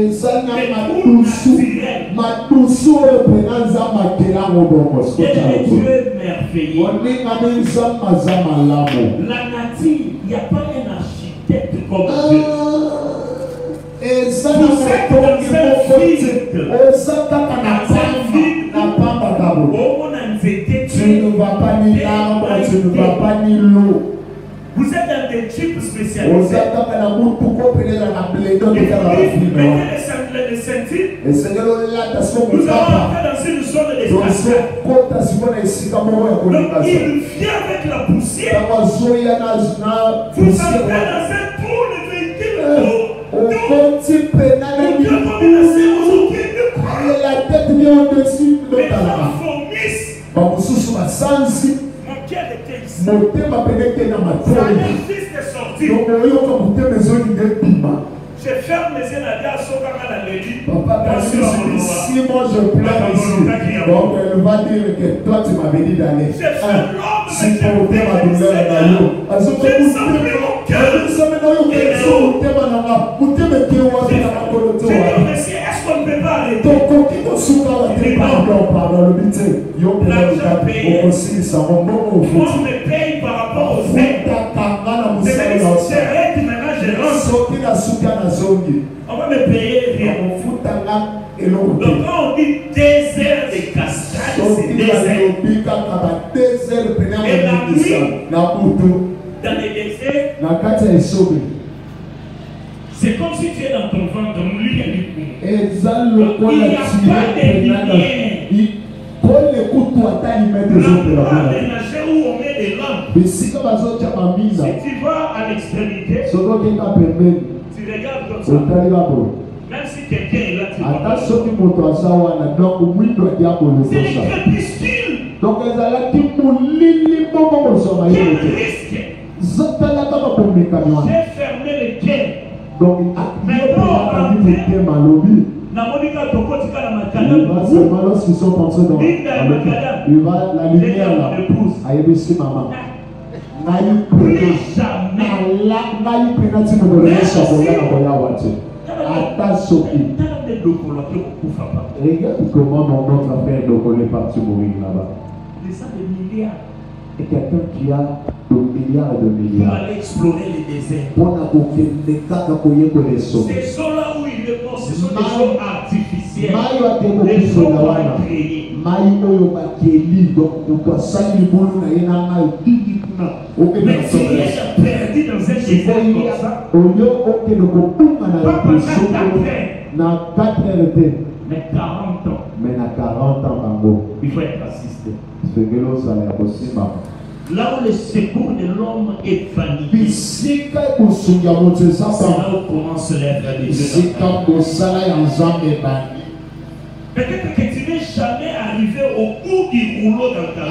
nature, il n'y a pas un architecte comme Dieu. Vous êtes dans un vide. Tu ne vas pas ni l'arbre, tu ne vas pas ni l'eau. Vous êtes dans des types spécialisés. Et vous mettez les ceintures. Nous allons entrer dans une zone d'espace. Donc il vient avec la poussière. Vous entrez dans un trou de véhicule. Mon cœur était ici. Ça insiste de sortir. Je ferme les yeux à son camarade à l'église. Papa, si moi je pleure ici, donc elle va dire que toi tu m'avais dit d'aller. Supporter ma douleur d'ailleurs. J'ai semblé mon cœur. Est-ce qu'on ne peut pas arrêter? On me paye par rapport aux aides. C'est maintenant je rentre. On va me payer rien. Donc quand on dit désert de cascades, c'est désert. Et la nuit, dans les déserts, c'est comme si tu es dans ton ventre, lui a dit. Il n'y a pas de lumière. L'endroit de nager où on met des lampes. tu vas à l'extrémité, tu regardes comme ça. Même si quelqu'un est là, tu vas pas. C'est les crépuscules. Donc, Quel risque. J'ai fermé les quais. Donc, seulement lorsqu'ils sont entrés dans la lumière là, maman. Plus jamais. Regarde comment notre frère Dokolo est parti mourir là-bas. Des milliards. Et quelqu'un qui a de milliards et de milliards. Pour aller explorer les déserts. Ces eaux-là où il est mort, ce sont des eaux artificielles. Les eaux qu'on a créées. Mais si il est perdu dans un désert comme ça, pas pendant 4 heures, mais 40 ans. Mais à 40 ans, il faut être assisté. Là où le secours de l'homme est vanité, c'est là où commence l'œuvre de Dieu. Peut-être que tu n'es jamais arrivé au bout du rouleau dans ta vie.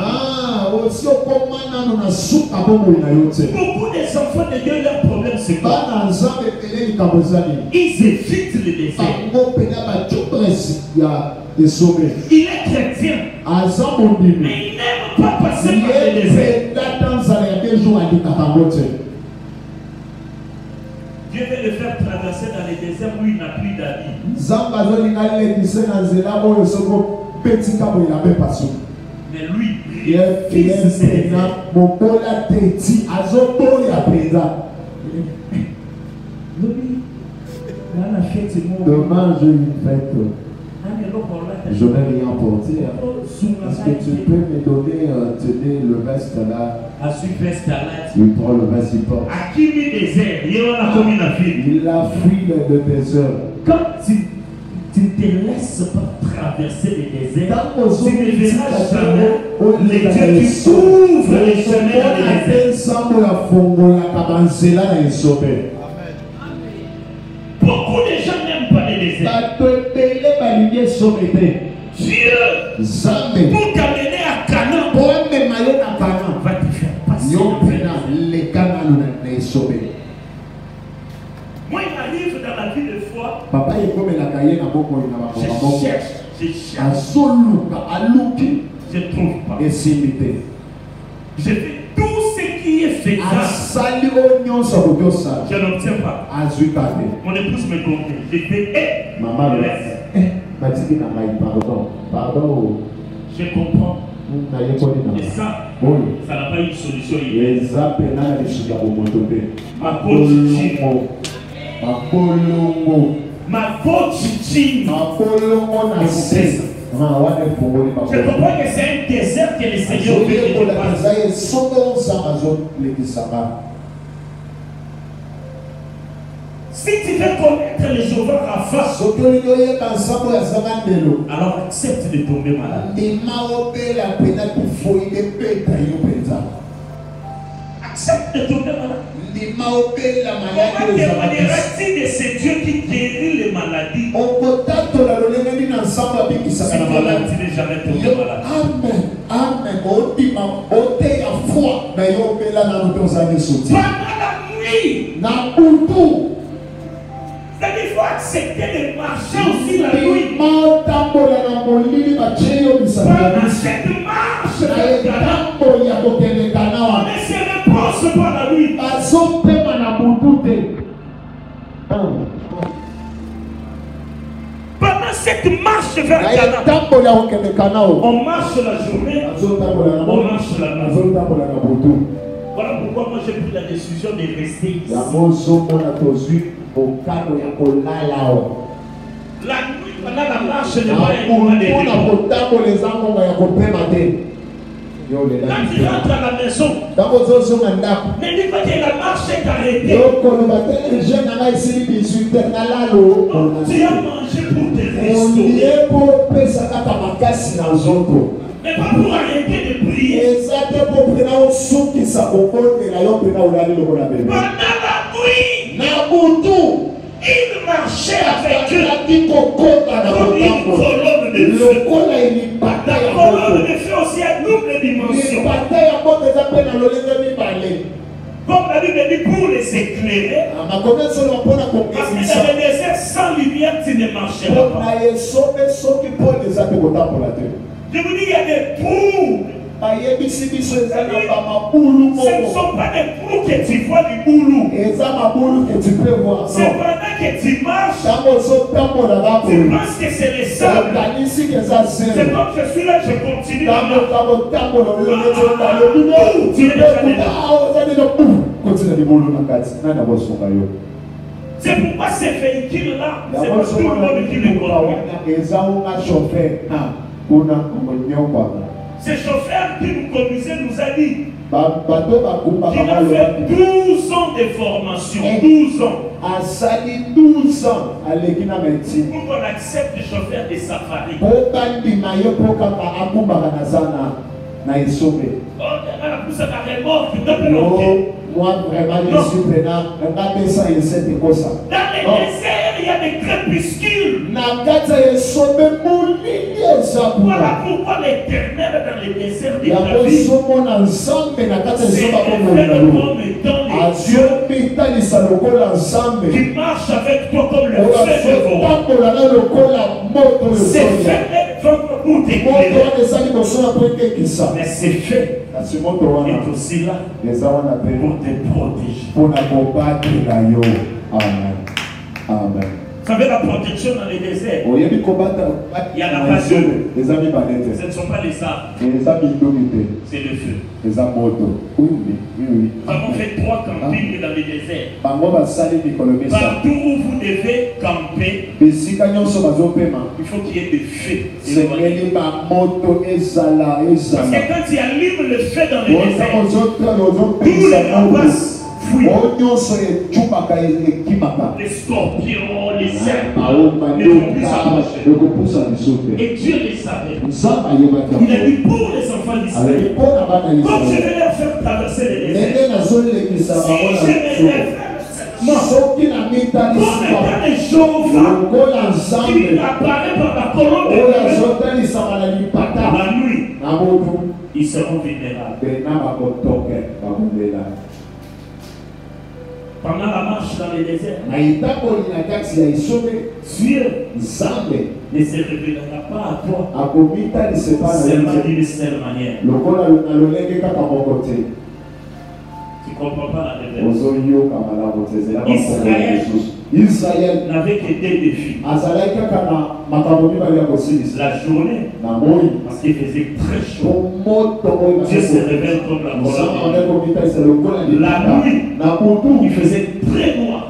Beaucoup des enfants de Dieu, leur problème c'est quoi? Ils évitent le désert. Il est chrétien, mais il n'aime pas passer par le désert. Dieu veut le faire traverser dans les déserts où il n'a plus d'amis. Mais lui, demain j'ai une fête. Je n'ai rien porté. Est-ce que tu peux me donner le veste là? Il prend le veste, il porte. Il a fui le désert. Quand tu ne te laisses pas traverser les déserts, tu ne verras jamais les dieux qui ouvrent les chemins dans les déserts. Beaucoup de gens n'aiment pas les déserts. Dieu, pour t'amener à Canaan, va te faire passer. Moi, il m'arrive dans la vie de foi. Je cherche. Je ne trouve pas. Je fais tout ce qui est faisable. Je n'obtiens pas. Mon épouse me comprend. Je fais maman, pardon. Je comprends. Et ça n'a pas une solution. Ma faute, Chichi. Je comprends que c'est un désert que le Seigneur veut que tu passes. Si tu veux connaître le Jéhovah Rapha, alors accepte de tomber malade. Accepte de tomber malade. Comment témoigneras-tu de ce Dieu qui guérit les maladies? Si toi-même tu n'es jamais tombé malade. Amen. Pendant la nuit, c'est-à-dire qu'il faut accepter de marcher aussi la nuit. Pendant cette marche, on ne se repose pas la nuit. Pendant cette marche vers Canaan, on marche la journée, on marche la nuit. Voilà pourquoi moi j'ai pris la décision de rester ici. La nuit, pendant la marche, ne va pas être quand tu rentres à la maison, ne dis pas que la marche est arrêtée. Tu as mangé pour te restaurer. Mais pas pour arrêter de prier. oublier. Pendant la nuit, il marchait avec eux comme une colonne de feu. La colonne de feu aussi à double dimension. Comme la Bible dit, pour les éclairer. Parce que dans le désert, sans lumière, tu ne marcheras pas. Je vous dis, il y a des trous. Ce ne sont pas des trous que tu vois du boulot. C'est pendant que tu marches, tu penses que c'est le sable. C'est comme je suis là, je continue. C'est pourquoi ces véhicules-là, c'est pas tout le monde qui les conduit. Ce chauffeur qui nous conduisait nous a dit qu'il a fait 12 ans de formation. 12 ans. Pour qu'on accepte le chauffeur de safari. Moi, vraiment, je suis prenant. Dans le désert, il y a des crépuscules. Voilà pourquoi l'Éternel dans le désert de ta vie, c'est un qui marche avec toi comme le feu de c'est fait pour t'écouter. Mais c'est fait. Et aussi là pour te protéger. Amen. Amen. Vous savez, la protection dans les déserts, il y en a pas deux. Ce ne sont pas les arbres, c'est le feu. Nous avons fait 3 campings dans les déserts. Partout où vous devez camper, il faut qu'il y ait des feux. Parce que quand il allume le feu dans les déserts, tous les rapaces fuient. Les scorpions, les serpents ne vont plus s'approcher. Et Dieu les savait. Il a dit pour les enfants d'Israël, comme je vais leur faire traverser les déserts, si je vais les faire des chauves qui apparaît par la colonne de feu, la nuit, ils seront vulnérables. Pendant la marche dans les déserts, Dieu ne se révélera pas à toi seulement d'une seule manière. Tu ne comprends pas la révélation. Israël n'avait que 2 défis. La journée, parce qu'il faisait très chaud, Dieu se révèle comme la colonne. La nuit, il faisait très noir.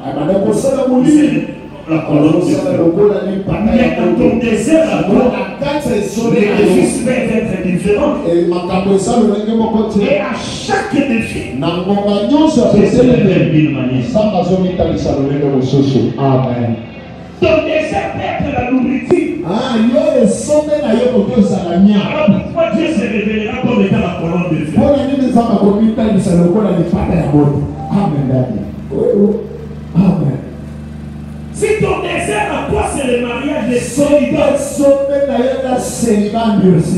Il se révèle la colonne de feu. Mais dans ton désert à toi, les défis peuvent être différents. Et à chaque défi, Amen. ton désert peut être la nourriture. Alors pourquoi Dieu se révélera comme étant la colonne de feu? Amen. Si ton désert à toi c'est le mariage des célibataires,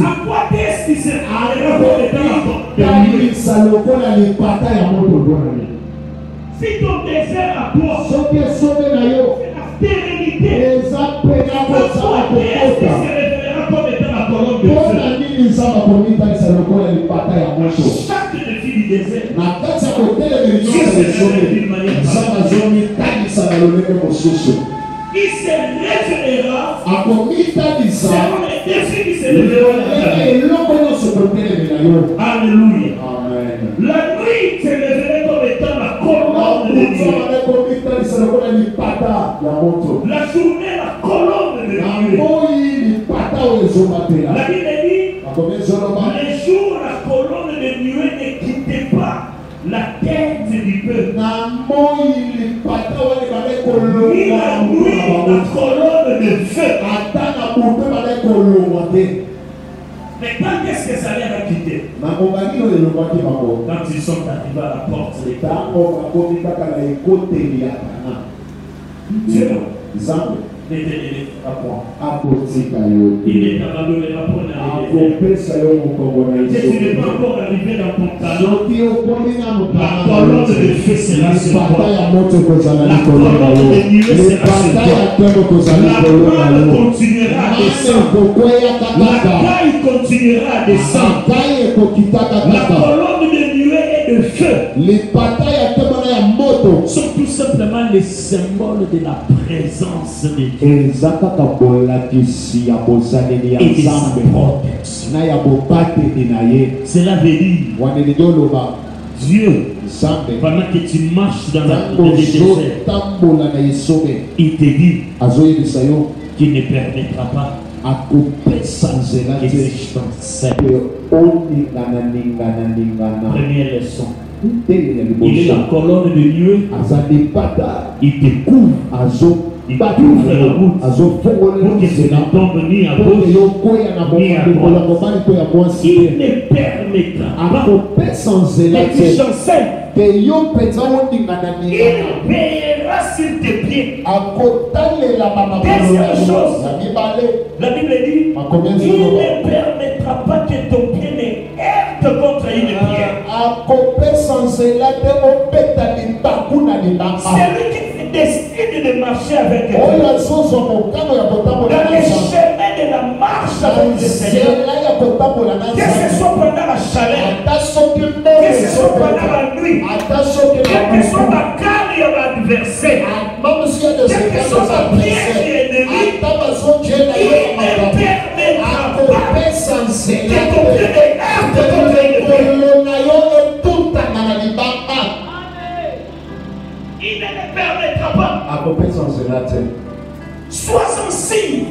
à quoi est-ce qu'il se révélera comme étant la colonne? Si ton désert à toi c'est la pérennité, pourquoi est-ce qu'il se révélera comme étant la colonne de feu? Chaque défi du désert, il se révélera selon les défis qui se révélera. Alléluia. La nuit se révélait comme étant la colonne de Dieu. La journée, la colonne de Dieu. La Bible dit, les jours, la colonne de Dieu ne quittait pas la tête du peuple. Ni la nuit, la colonne de feu. Mais quand est-ce ces années va quitter. Quand ils sont arrivés à la porte de l'État, Dieu n'était pas point. Il est abandonnera point dans les déserts. Si tu n'es pas encore arrivé dans ton talent, la colonne de feu sera sur toi. La colonne de nuée sera sur toi. La colonne continuera à descendre. La taille continuera à descendre. La colonne de nuée et de feu sont tout simplement les symboles de la présence de Dieu et de sa protection. Cela veut dire Dieu, pendant que tu marches dans le désert, il te dit qu'il ne permettra pas l'existence. Première leçon. Il est la colonne de nuée. Il te couvre. Il t'ouvre la route pour que tu ne tombes ni à gauche ni à droite. Il ne permettra pas que tu chancelles. Il payera sur tes pieds. Deuxième chose, la Bible dit, il ne permettra pas que ton pied ne heurte contre une pierre. C'est lui qui décide de marcher avec Dieu. Dans les chemins de la marche avec le Seigneur, que ce soit pendant la chaleur, que ce soit pendant la nuit, que ce soit la carrière de l'adversaire, que ce soit la piège de l'ennemi, il ne permettra pas que ton pied ne heurte contre une pierre. Il ne le permettra pas. Sois un signe.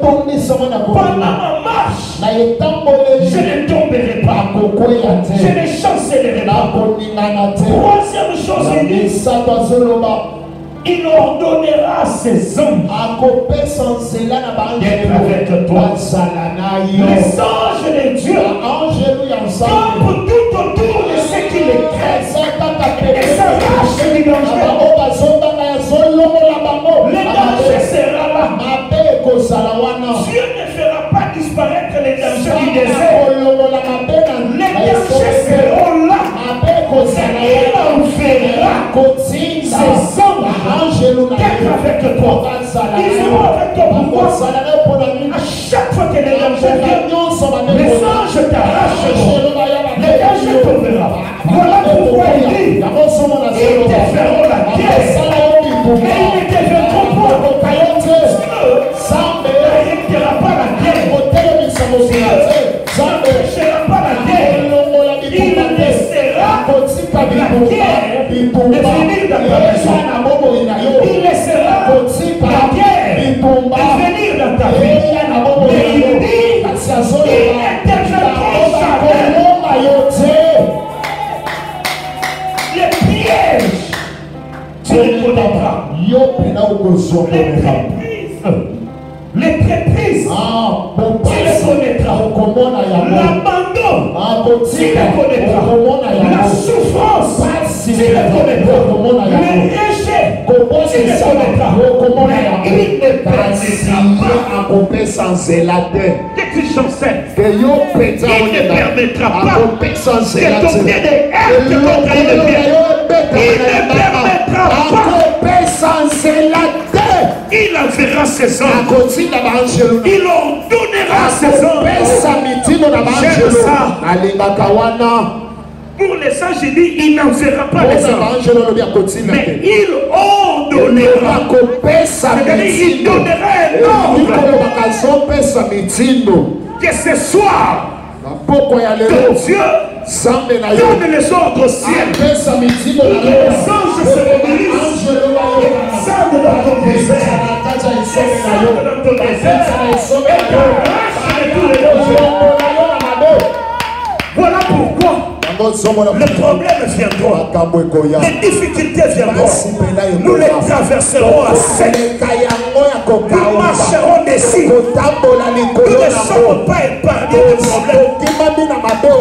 Pendant ma marche, je ne tomberai pas. Je ne chancellerai pas. Troisième chose, il ordonnera à ses hommes d'être avec toi. Les anges de Dieu campent tout autour de ceux qui les craignent et s'arrachent du danger. Le danger sera là. Dieu ne fera pas disparaître les dangers du désert. Les dangers seront là. Et il enverra ses hommes d'être avec toi. Ils seront avec toi. Pourquoi? À chaque fois que les dangers viennent, les anges t'arrachent. Les dangers t'ouvrira. Voilà pourquoi il dit, ils te feront la guerre. Mais ils ne te feront pas. Ça n'arrêtera pas la guerre. Ça n'empêchera pas la guerre. Il laissera la guerre de venir dans ta maison. Il laissera la guerre de venir dans ta vie. Mais il dit, il interviendra jamais. Les pièges, tu les connaîtras. Les traîtrises, tu les connaîtras. L'abandon, tu les connaîtras. La souffrance, tu les connaîtras. Le rejet, tu les connaîtras. Mais il ne permettra pas que tu chancelles. Il ne permettra pas que ton pied ne heurte contre une pierre. Il ne permettra pas. Il enverra ses hommes. Il ordonnera ses hommes. J'aime ça. Pour les sages, il dit, il n'enverra pas les hommes. Mais il ordonnera. Il donnera un ordre. Que ce soit que Dieu donne les ordres au ciel. Les anges se mobilisent. Descendent dans ton désert. Descendent dans ton désert. Et t'arrachent de tous les dangers. Voilà pourquoi Le problème viendra. Les difficultés viendront. Nous les traverserons à sec. Nous marcherons dessus. Nous ne sommes pas épargnés de problèmes.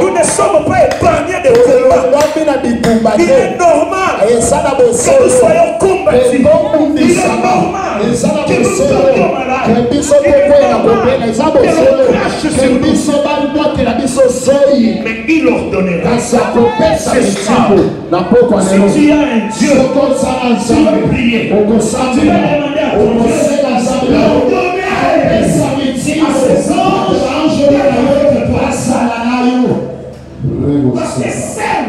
Nous ne sommes pas épargnés de combats. Il est normal que nous soyons combattus. Il est normal que nous tombions malades. Il est normal que l'on crache sur nous. Mais il ordonnera. Si tu as un Dieu, tu vas prier. Tu vas demander à ton Dieu d'ordonner à ses anges parce que seul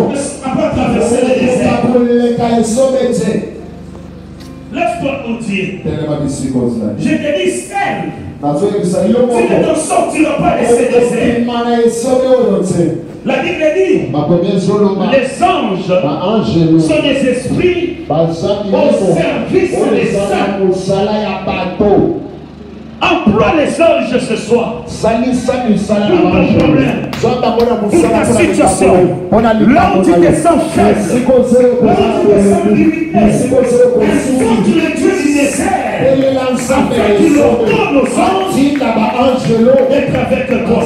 ne sera pas traverser le désert. Lève-toi, mon Dieu. Je te dis seul. Tu ne t'en sortiras pas de ces déserts. La Bible dit les anges sont des esprits au service des saints. Emploie les anges ce soir. Pour ton problème, pour ta situation, là où tu te sens faible, là où tu te sens limité, insulte le Dieu du désert, afin qu'il ordonne aux anges d'être avec toi.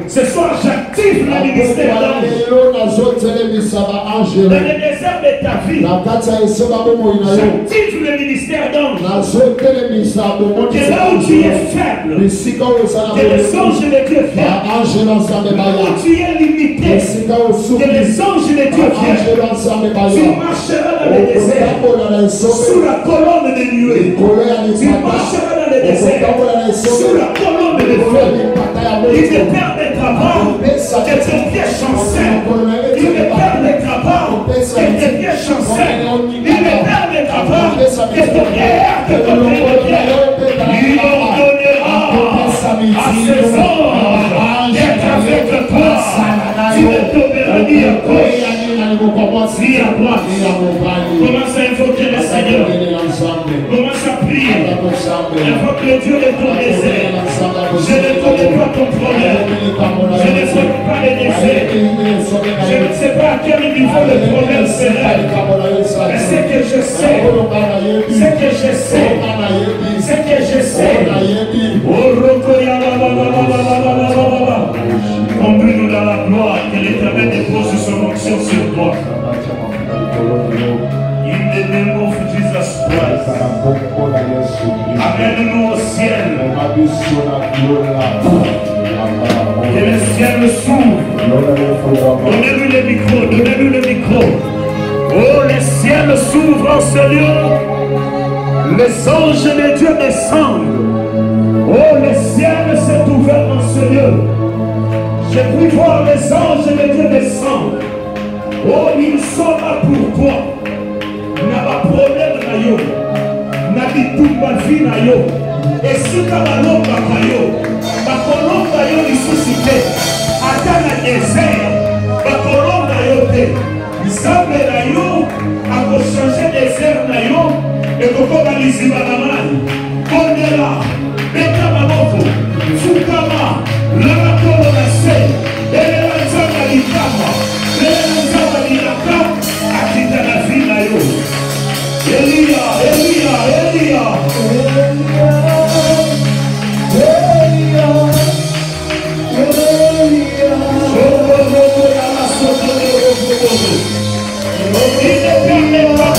Ce soir, j'active le ministère d'anges. Dans le désert de ta vie, j'active le ministère d'anges. Que là où tu es faible, que les anges de Dieu viennent. Là où tu es limité, que les anges de Dieu viennent. Tu marcheras dans le désert sous la colonne de nuée. Tu marcheras dans le désert sous la colonne de feu. Il te permettra pas que tes pieds chancellent. Il te permettra pas que tes pieds chancellent. Il te permettra pas que ton pierre, que ton pierre. Il ordonnera à ses anges d'être avec toi. Tu ne tomberas ni à gauche, ni à droite. Commence à invoquer le Seigneur. Commence à prier. Invoque le Dieu de ton désert. Je ne connais pas ton problème. Je ne connais pas les déserts. Je ne sais pas à quel niveau le problème s'élève. Mais ce que je sais, Conduis-nous dans la gloire, que l'Éternel dépose son onction sur toi. In the name of Jesus Christ. Amène-nous au ciel. Que le ciel s'ouvre. Donnez-lui le micro, donnez-lui le micro. Oh, le ciel s'ouvre en ce lieu. Les anges de Dieu descendent. Oh, le ciel s'est ouvert en ce lieu. J'ai pu voir les anges de Dieu descendre. Oh, ils sont là pour toi. N'a pas problème na yo. N'a pas vie na yo. Et si tu as balomba na yo, bakolomba yo ressuscité. Attends le désert. Bakolomba yo te. Nzambe na yo a changer désert na yo. Et pourquoi baliser ma maman? Kondela, beta maboko, fukama, lama kolo na se, elela nzamba likama, elela nzamba lilaka, akita na vie na yo. Elia, Elia, Elia. Elia, Elia. Sokobo ya la sokobo. Il ne permet pas.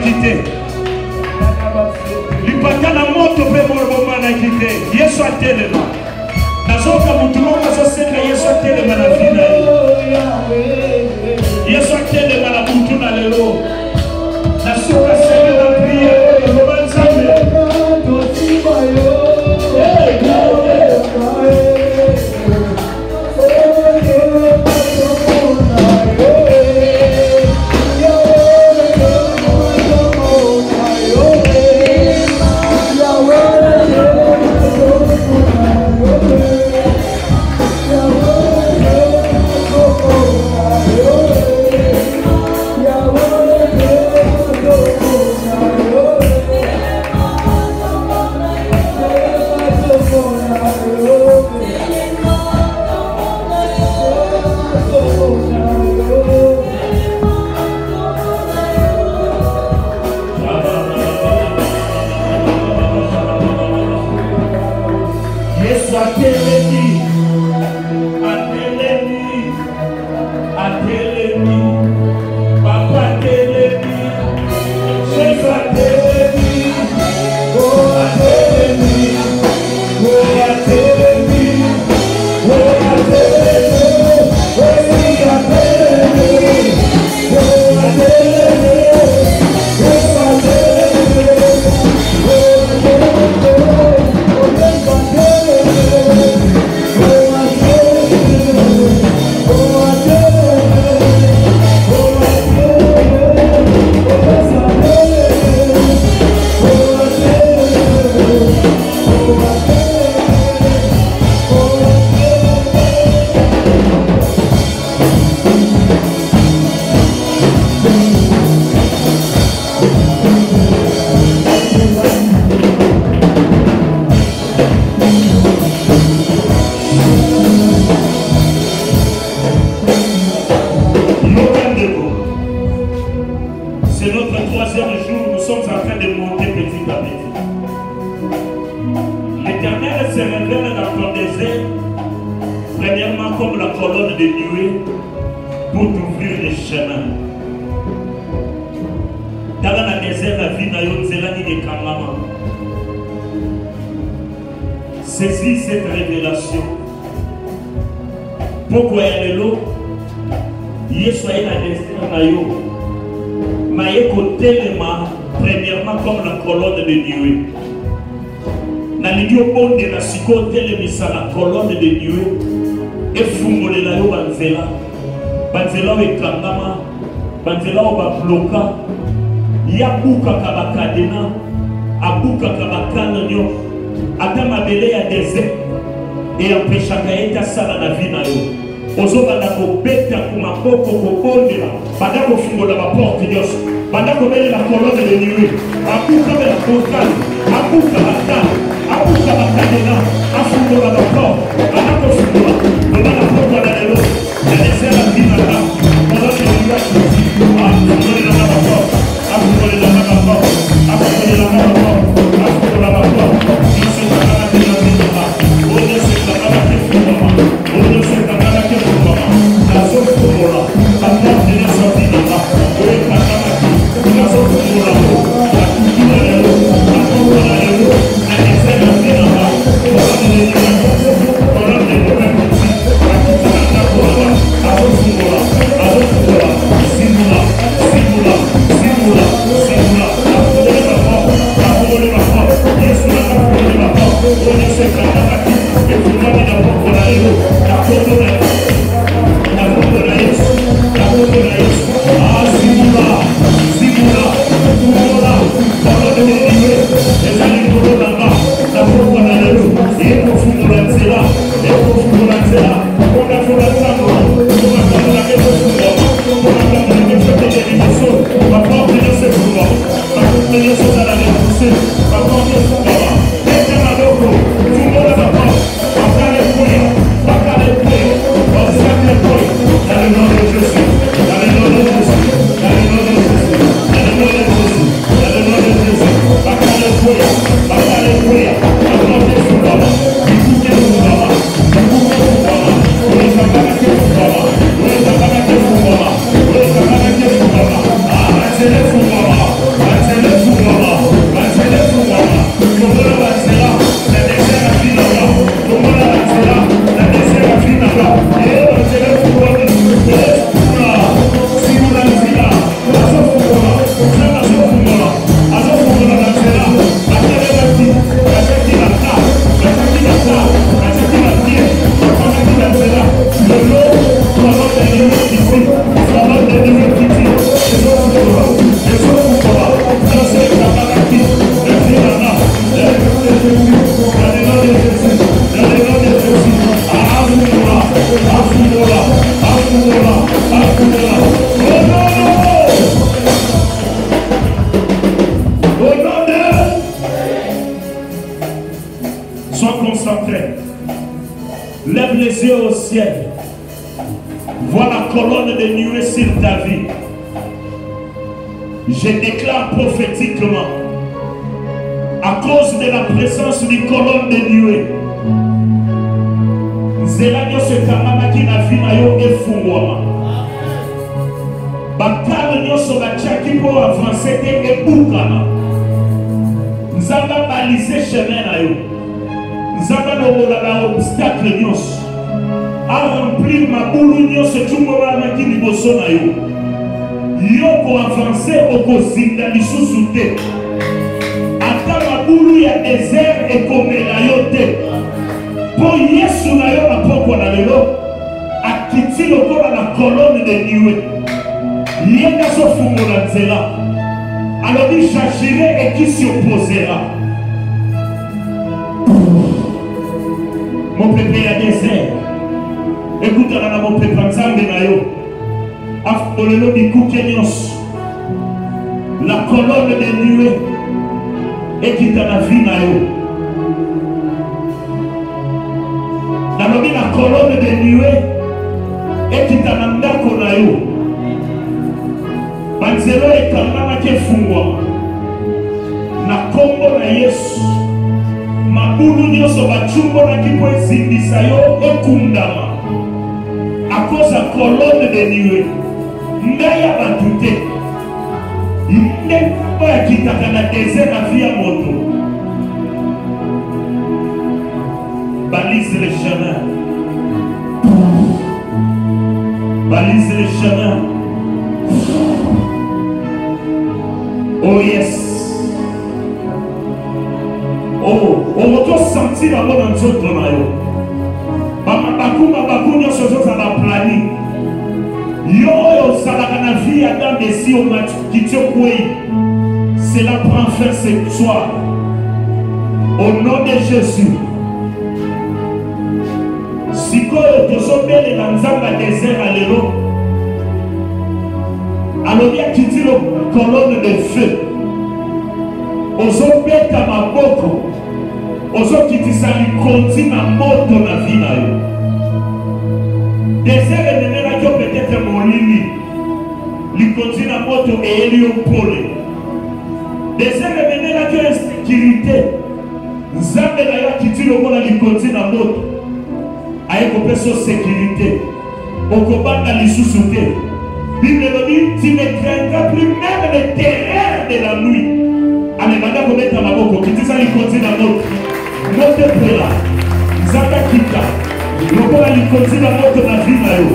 quitté. Lipata na moto pe moroma na quitté. Yesu atelema. Nazoka mutu moko azosenga Yesu atelema na vida. Yesu atelema na mutu na lelo. Nasoka senga na prière ko banzambe. Saisis cette révélation. Pourquoi il y a l'eau? Yesu a une destin na yo. Maye kotelema premièrement comme la colonne de Dieu. Na lidio bonde na siko telemisa la colonne de Dieu. Et fungolela yo banzela. Banzela o ekangama. Banzela o ba bloka. Yabuka kabakadena. Abuka kabakana nyo. Atama bele ya désert et empêchaka eta sala na vie na yo. Ozo banda ko beta kuma poko ko bondela. Banda ko fungola ba porte nyos. Banda ko bele la colonne de nuit. Abuka bela portal. Abuka bata. Abuka bakadena. Afungola ba porte. Banda ko fungola. Banda la porte na lelo. La désert la vie na la. Banda ko fungola. Afungola ba porte. Afungola ba porte. Afungola ba porte. Afungola ba porte. Oh, concentré. Lève les yeux au ciel. Vois la colonne de nuée sur ta vie. Je déclare prophétiquement, à cause de la présence d'une colonne de nuée, nzela nyonso ekangamaki na vie na yo efungwama. Bakale nyonso batiaki mpo avanse te ebukana. Nzambe abalise chemin na yo. Nzambe alongola ba obstacle nyonso. Aremplir mabulu nyonso etumbolamaki liboso na yo. Yo ko avanse okozinda lisusu te. Ata mabulu ya désert ekomela yo te. Po Yesu na yo bapokwa na lelo akiti lokola na colonne de nuée. Yenga sofungola nzela. Alobi j'agirai et qui s'y opposera. Mon pépé ya désert. Écoute na mon pépé nzambe na yo. Afolelo bikuke nyonso. La colonne de nuée ekita na vie na yo. Nalobi la colonne de nuée ekita na ndako na yo. Banzelo ekangamaki efungwama. Na kombo na Yesu. Mabulu nyonso bachumbolaki mpo ezindisa yo ekundama. À cause de la colonne de nuée. Ngai ya bantu te. Nde oyo akitaka na désert na vie ya moto. Balise le chemin. Balise le chemin. Oh yes. Oh, on va sentir la bonne nzoto na yo. Baku nyonso ozozala plani. Yo oyo ozalaka na vie ya dans des si kiti okwei. Cela prend fin ce soir. Au nom de Jésus. Sikoyo tozobelela nzambe ya désert ya lelo. Alobi akiti lo colonne de feu. Ozobeta maboko. Ozokitisa likonzi na moto na vie na yo. Désert emenelaki yo peut-être molili. Likonzi na moto eyeli yo mpole. Désert emenelaki yo insécurité. Nzambe na yo akiti lokola likonzi na moto. Aye kopesa sécurité. Okobanda lisusu te. Bible elobi, tu ne craindras plus même les terreurs de la nuit. Alebanda kobeta maboko kitisa likonzi na moto. Mote pela. Nzambe kita. Lokola likonzi na moto na vie na yo.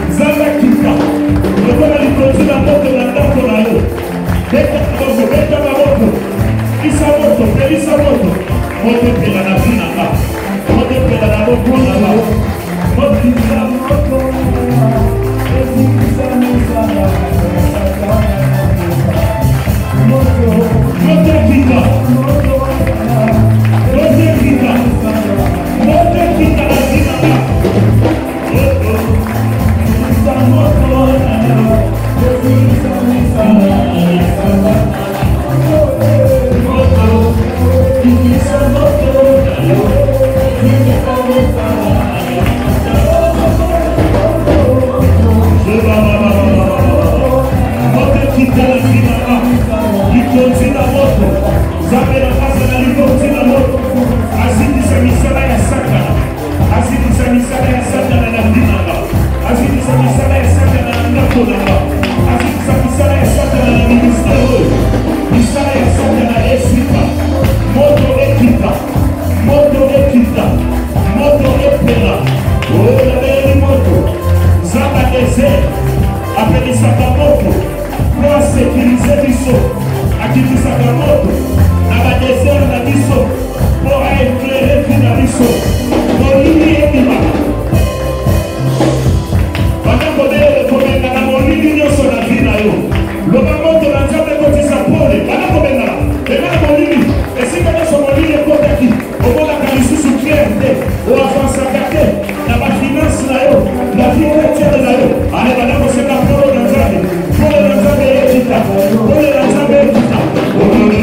Nzambe kita. Lokola likonzi na moto na ndako na yo. Beta maboko. Isa moto, pelisa moto. Mote pela na vie na ka. Mote pela na moto na ba. Mote pela moto. Mote kita.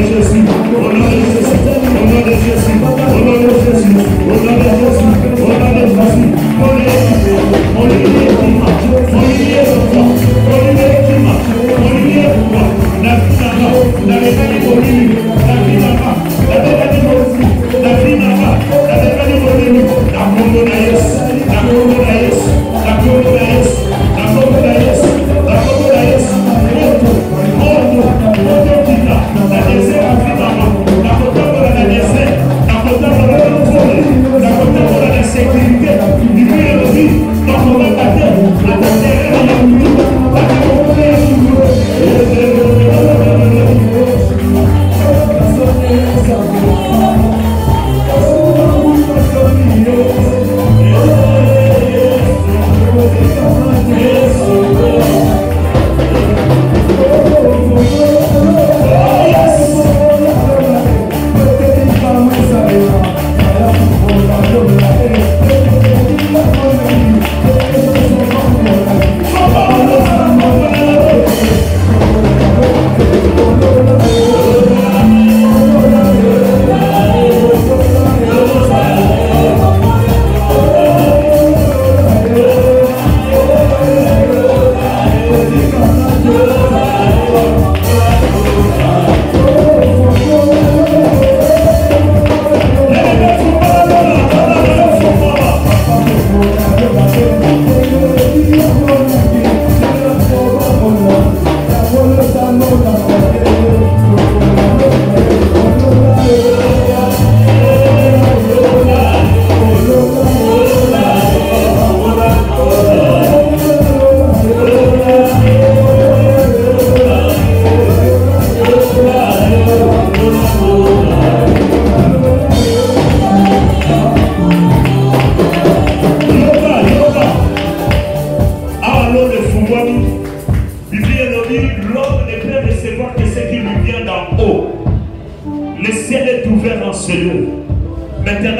Jésus, au nom de Jésus, au nom de Jésus, au nom de Jésus, au nom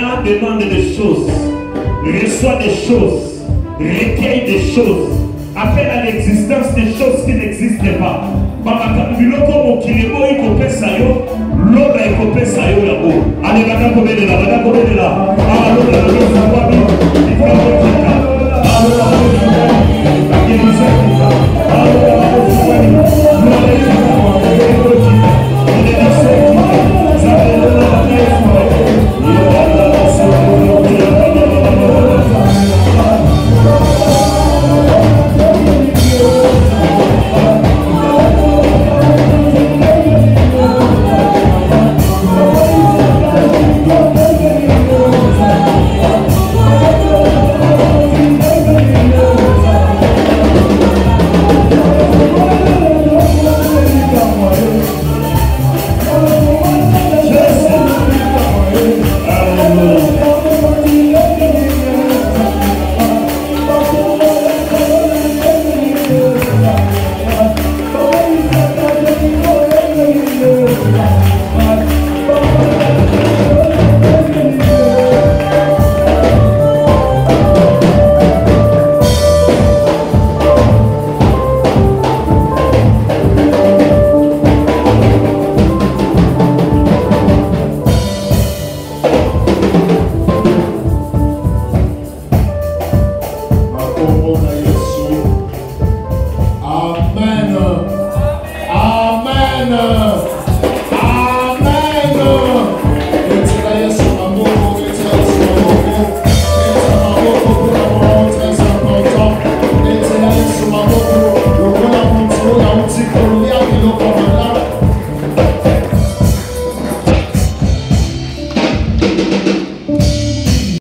Satan demande des choses, reçoit des choses, recueille des choses, appelle à l'existence des choses qui n'existent pas. Mexico.